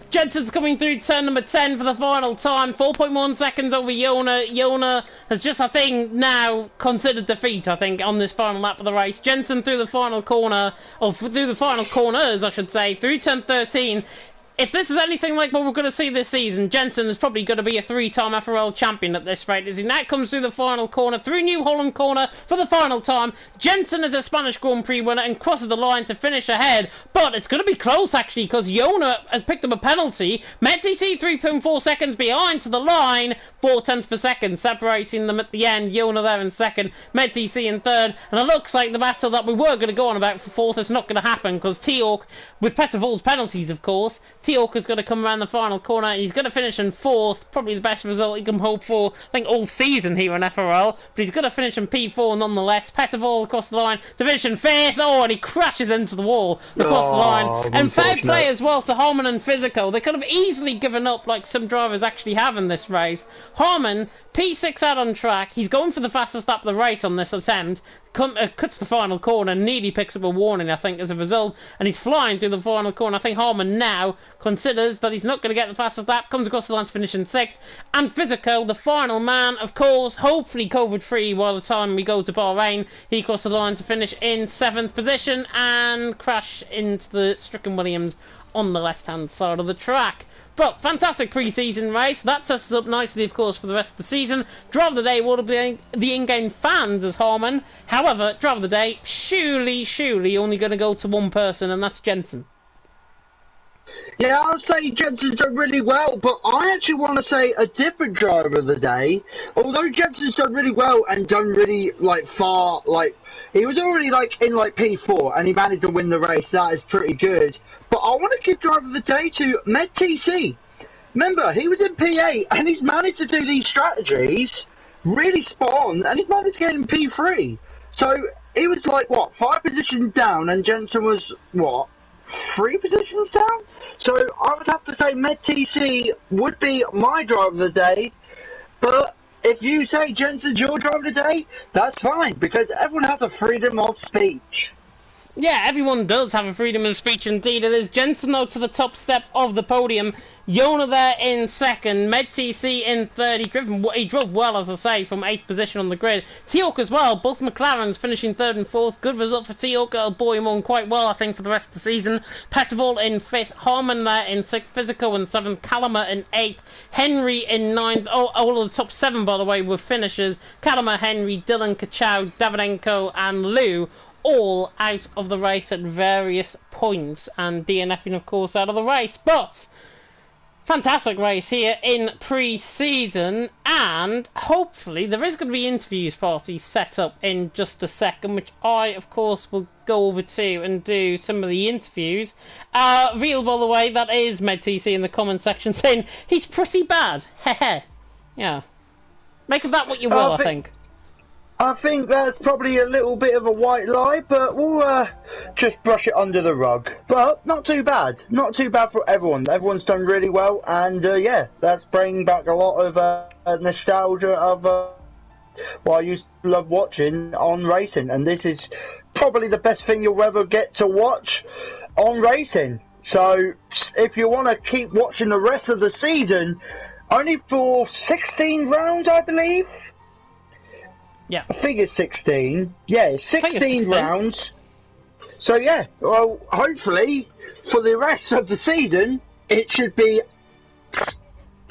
Jensen's coming through turn number 10 for the final time. 4.1 seconds over Yona. Yona has just, I think, now considered defeat, I think, on this final lap of the race. Jensen through the final corner, or through the final corners, I should say, through turn 13. If this is anything like what we're going to see this season, Jensen is probably going to be a 3-time FRL champion at this rate, as he now comes through the final corner, through New Holland corner for the final time. Jensen is a Spanish Grand Prix winner and crosses the line to finish ahead, but it's going to be close actually, because Yona has picked up a penalty. MedTC 3.4 seconds behind to the line, 0.4 per second, separating them at the end. Yona there in second, MedTC in third, and it looks like the battle that we were going to go on about for fourth is not going to happen, because T-Hawk, with Petterval's penalties of course, T-Hawk is going to come around the final corner and he's going to finish in fourth, probably the best result he can hope for, I think, all season here in FRL, but he's going to finish in P4 nonetheless. Petterval across the line to finish in fifth, and he crashes into the wall across the line, and fair play as well to Harman and Physico. They could have easily given up like some drivers actually have in this race. Harman, P6 out on track, he's going for the fastest lap of the race on this attempt, cuts the final corner, nearly picks up a warning I think as a result, and he's flying through the final corner. I think Harman now considers that he's not going to get the fastest lap, comes across the line to finish in 6th, and Physico, the final man, of course, hopefully COVID free by the time we go to Bahrain, he crossed the line to finish in 7th position and crash into the Stricken Williams on the left hand side of the track. But fantastic pre-season race. That sets us up nicely, of course, for the rest of the season. Driver of the day will be the in-game fans as Harman. However, driver of the day, surely only going to go to one person, and that's Jensen. Yeah, I'll say Jensen's done really well, but I actually want to say a different driver of the day. Although Jensen's done really well and done really, like, far, like, he was already, like, in, like, P4 and he managed to win the race. That is pretty good. But I want to give driver of the day to MedTC. Remember, he was in P8 and he's managed to do these strategies really spot on and he's managed to get in P3. So he was, like, what, 5 positions down and Jensen was, what, 3 positions down? So I would have to say MedTC would be my driver of the day, but if you say Jensen's your driver of the day, that's fine, because everyone has a freedom of speech. Yeah, everyone does have a freedom of speech, indeed it is. Jensen, though, to the top step of the podium. Yona there in second. MedTC in third. He drove well, as I say, from 8th position on the grid. T-Hawk as well. Both McLarens finishing 3rd and 4th. Good result for T-Hawk. It'll buoy him on quite well, I think, for the rest of the season. Petterval in 5th. Harmon there in 6th. Physical in 7th. Callum in 8th. Henry in 9th. Oh, all of the top 7, by the way, were finishers. Callum, Henry, Dylan, Kachow, Davidenko and Lou, all out of the race at various points, and DNFing, of course, out of the race. But fantastic race here in pre-season, and hopefully there is going to be interviews parties set up in just a second, which I, of course, will go over to and do some of the interviews. Real, by the way, that is MedTC in the comment section saying he's pretty bad. Hehe. Yeah. Make of that what you will, I think. I think that's probably a little bit of a white lie, but we'll just brush it under the rug. But not too bad. Not too bad for everyone. Everyone's done really well, and yeah, that's bringing back a lot of nostalgia of what I used to love watching on racing. And this is probably the best thing you'll ever get to watch on racing. So if you want to keep watching the rest of the season, only for 16 rounds, I believe. Yeah. I think it's 16. Yeah, 16 rounds. So yeah, well, hopefully for the rest of the season, it should be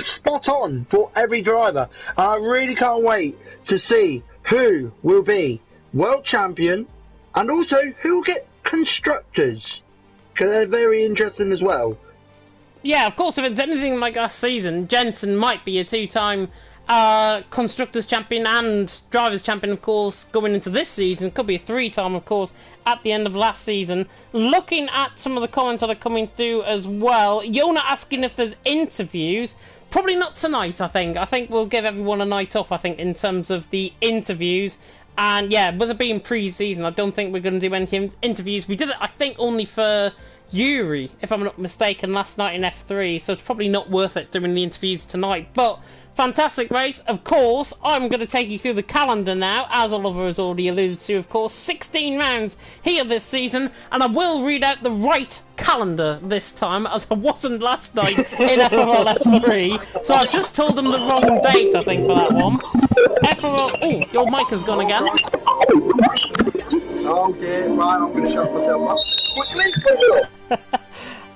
spot on for every driver. I really can't wait to see who will be world champion and also who will get constructors, because they're very interesting as well. Yeah, of course, if it's anything like last season, Jensen might be a 2-time Constructors Champion and Drivers Champion, of course, going into this season. Could be a 3-time, of course, at the end of last season. Looking at some of the comments that are coming through as well, Yona asking if there's interviews. Probably not tonight, I think. I think we'll give everyone a night off, I think, in terms of the interviews. And yeah, with it being pre-season, I don't think we're going to do any interviews. We did it, I think, only for Yuri, if I'm not mistaken, last night in F3, so it's probably not worth it doing the interviews tonight. But fantastic race, of course. I'm going to take you through the calendar now, as Oliver has already alluded to, of course. 16 rounds here this season, and I will read out the right calendar this time, as I wasn't last night in FRL F3. So I've just told them the wrong date, I think, for that one. FRL... Oh, your mic has gone again. Oh dear, right, I'm going to shut myself up. Quickly!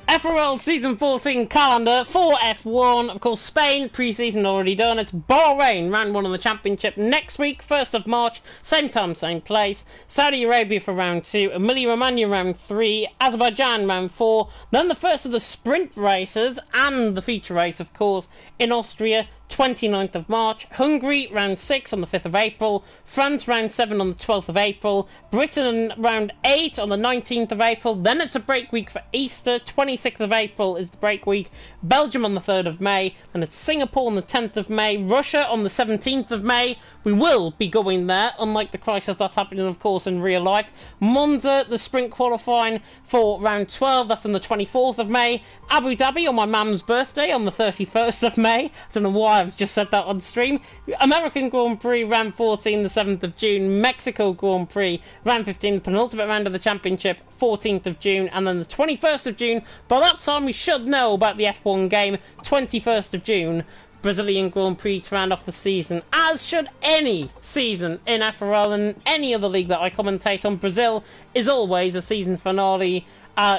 FRL Season 14 calendar for F1. Of course, Spain, pre-season already done. It's Bahrain, round 1 of the championship next week, 1st of March, same time, same place. Saudi Arabia for round 2, Emilia-Romagna round 3, Azerbaijan round 4, then the first of the sprint races and the feature race, of course, in Austria, 29th of March, Hungary round 6 on the 5th of April, France round 7 on the 12th of April, Britain round 8 on the 19th of April, then it's a break week for Easter, 26th of April is the break week, Belgium on the 3rd of May, then it's Singapore on the 10th of May, Russia on the 17th of May. We will be going there, unlike the crisis that's happening, of course, in real life. Monza, the sprint qualifying for round 12, that's on the 24th of May. Abu Dhabi on my mum's birthday on the 31st of May. I don't know why I've just said that on stream. American Grand Prix, round 14, the 7th of June. Mexico Grand Prix, round 15, the penultimate round of the championship, 14th of June. And then the 21st of June, by that time we should know about the F1 game, 21st of June. Brazilian Grand Prix to round off the season, as should any season in FRL and any other league that I commentate on. Brazil is always a season finale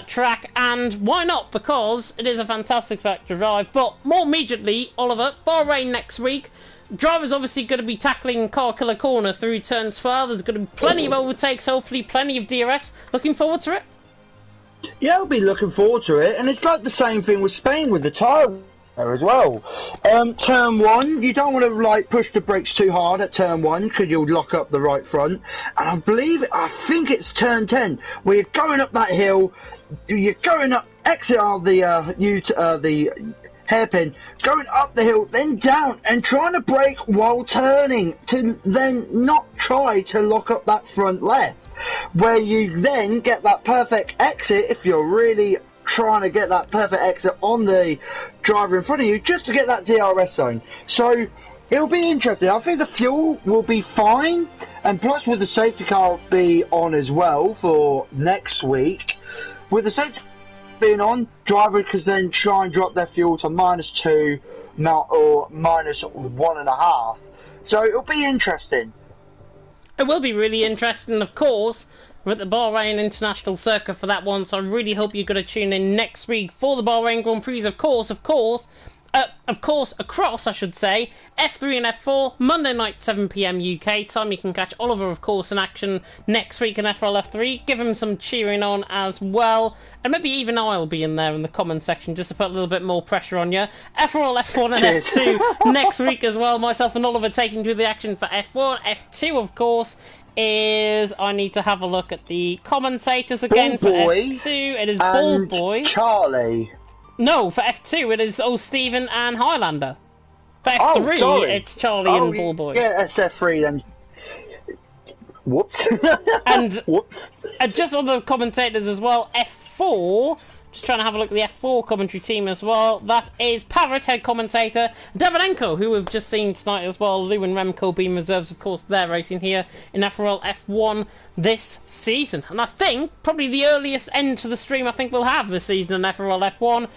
track, and why not? Because it is a fantastic track to drive. But more immediately, Oliver, Bahrain next week. Drivers obviously going to be tackling Car Killer Corner through turn 12. There's going to be plenty of overtakes, hopefully plenty of DRS. Looking forward to it. Yeah, I'll be looking forward to it, and it's like the same thing with Spain with the tyre there as well. Turn one, you don't want to like push the brakes too hard at turn one because you'll lock up the right front. And I think it's turn 10 where you're going up that hill, you're going up, exit out the hairpin, going up the hill, then down, and trying to brake while turning to then not try to lock up that front left, where you then get that perfect exit if you're really trying to get that perfect exit on the driver in front of you just to get that DRS zone. So it'll be interesting. I think the fuel will be fine, and plus with the safety car be on as well for next week, with the safety being on, drivers can then try and drop their fuel to -2 or -1.5. So it'll be interesting. It will be really interesting, of course. We're at the Bahrain International Circuit for that one, so I really hope you're going to tune in next week for the Bahrain Grand Prix, of course, across, I should say, F3 and F4, Monday night, 7 PM UK time. You can catch Oliver, of course, in action next week in FRL F3. Give him some cheering on as well. And maybe even I'll be in there in the comment section just to put a little bit more pressure on you. FRL F1 and F2 next week as well. Myself and Oliver taking through the action for F1. F2, of course, is I need to have a look at the commentators again for F2. It is Ball Boy. Charlie. No, for F2 it is Stephen and Highlander. For F3 it's Charlie and Ball Boy. Yeah, it's F3 then. Whoops. And whoops. And just on the commentators as well, F4. Just trying to have a look at the F4 commentary team as well. That is Parrot, head commentator. Davidenko, who we've just seen tonight as well. Lou and Remco being reserves, of course, they're racing here in FRL F1 this season. And I think probably the earliest end to the stream I think we'll have this season in FRL F1.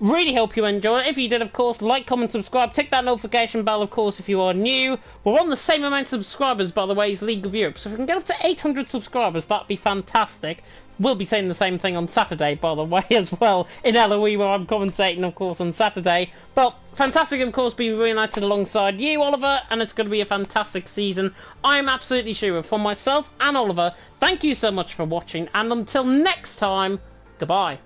Really hope you enjoy it. If you did, of course, like, comment, subscribe. Tick that notification bell, of course, if you are new. We're on the same amount of subscribers, by the way, as League of Europe. So if we can get up to 800 subscribers, that'd be fantastic. We'll be saying the same thing on Saturday, by the way, as well, in LOE, where I'm commentating, of course, on Saturday. But fantastic, of course, being reunited alongside you, Oliver, and it's going to be a fantastic season. I'm absolutely sure. For myself and Oliver, thank you so much for watching, and until next time, goodbye.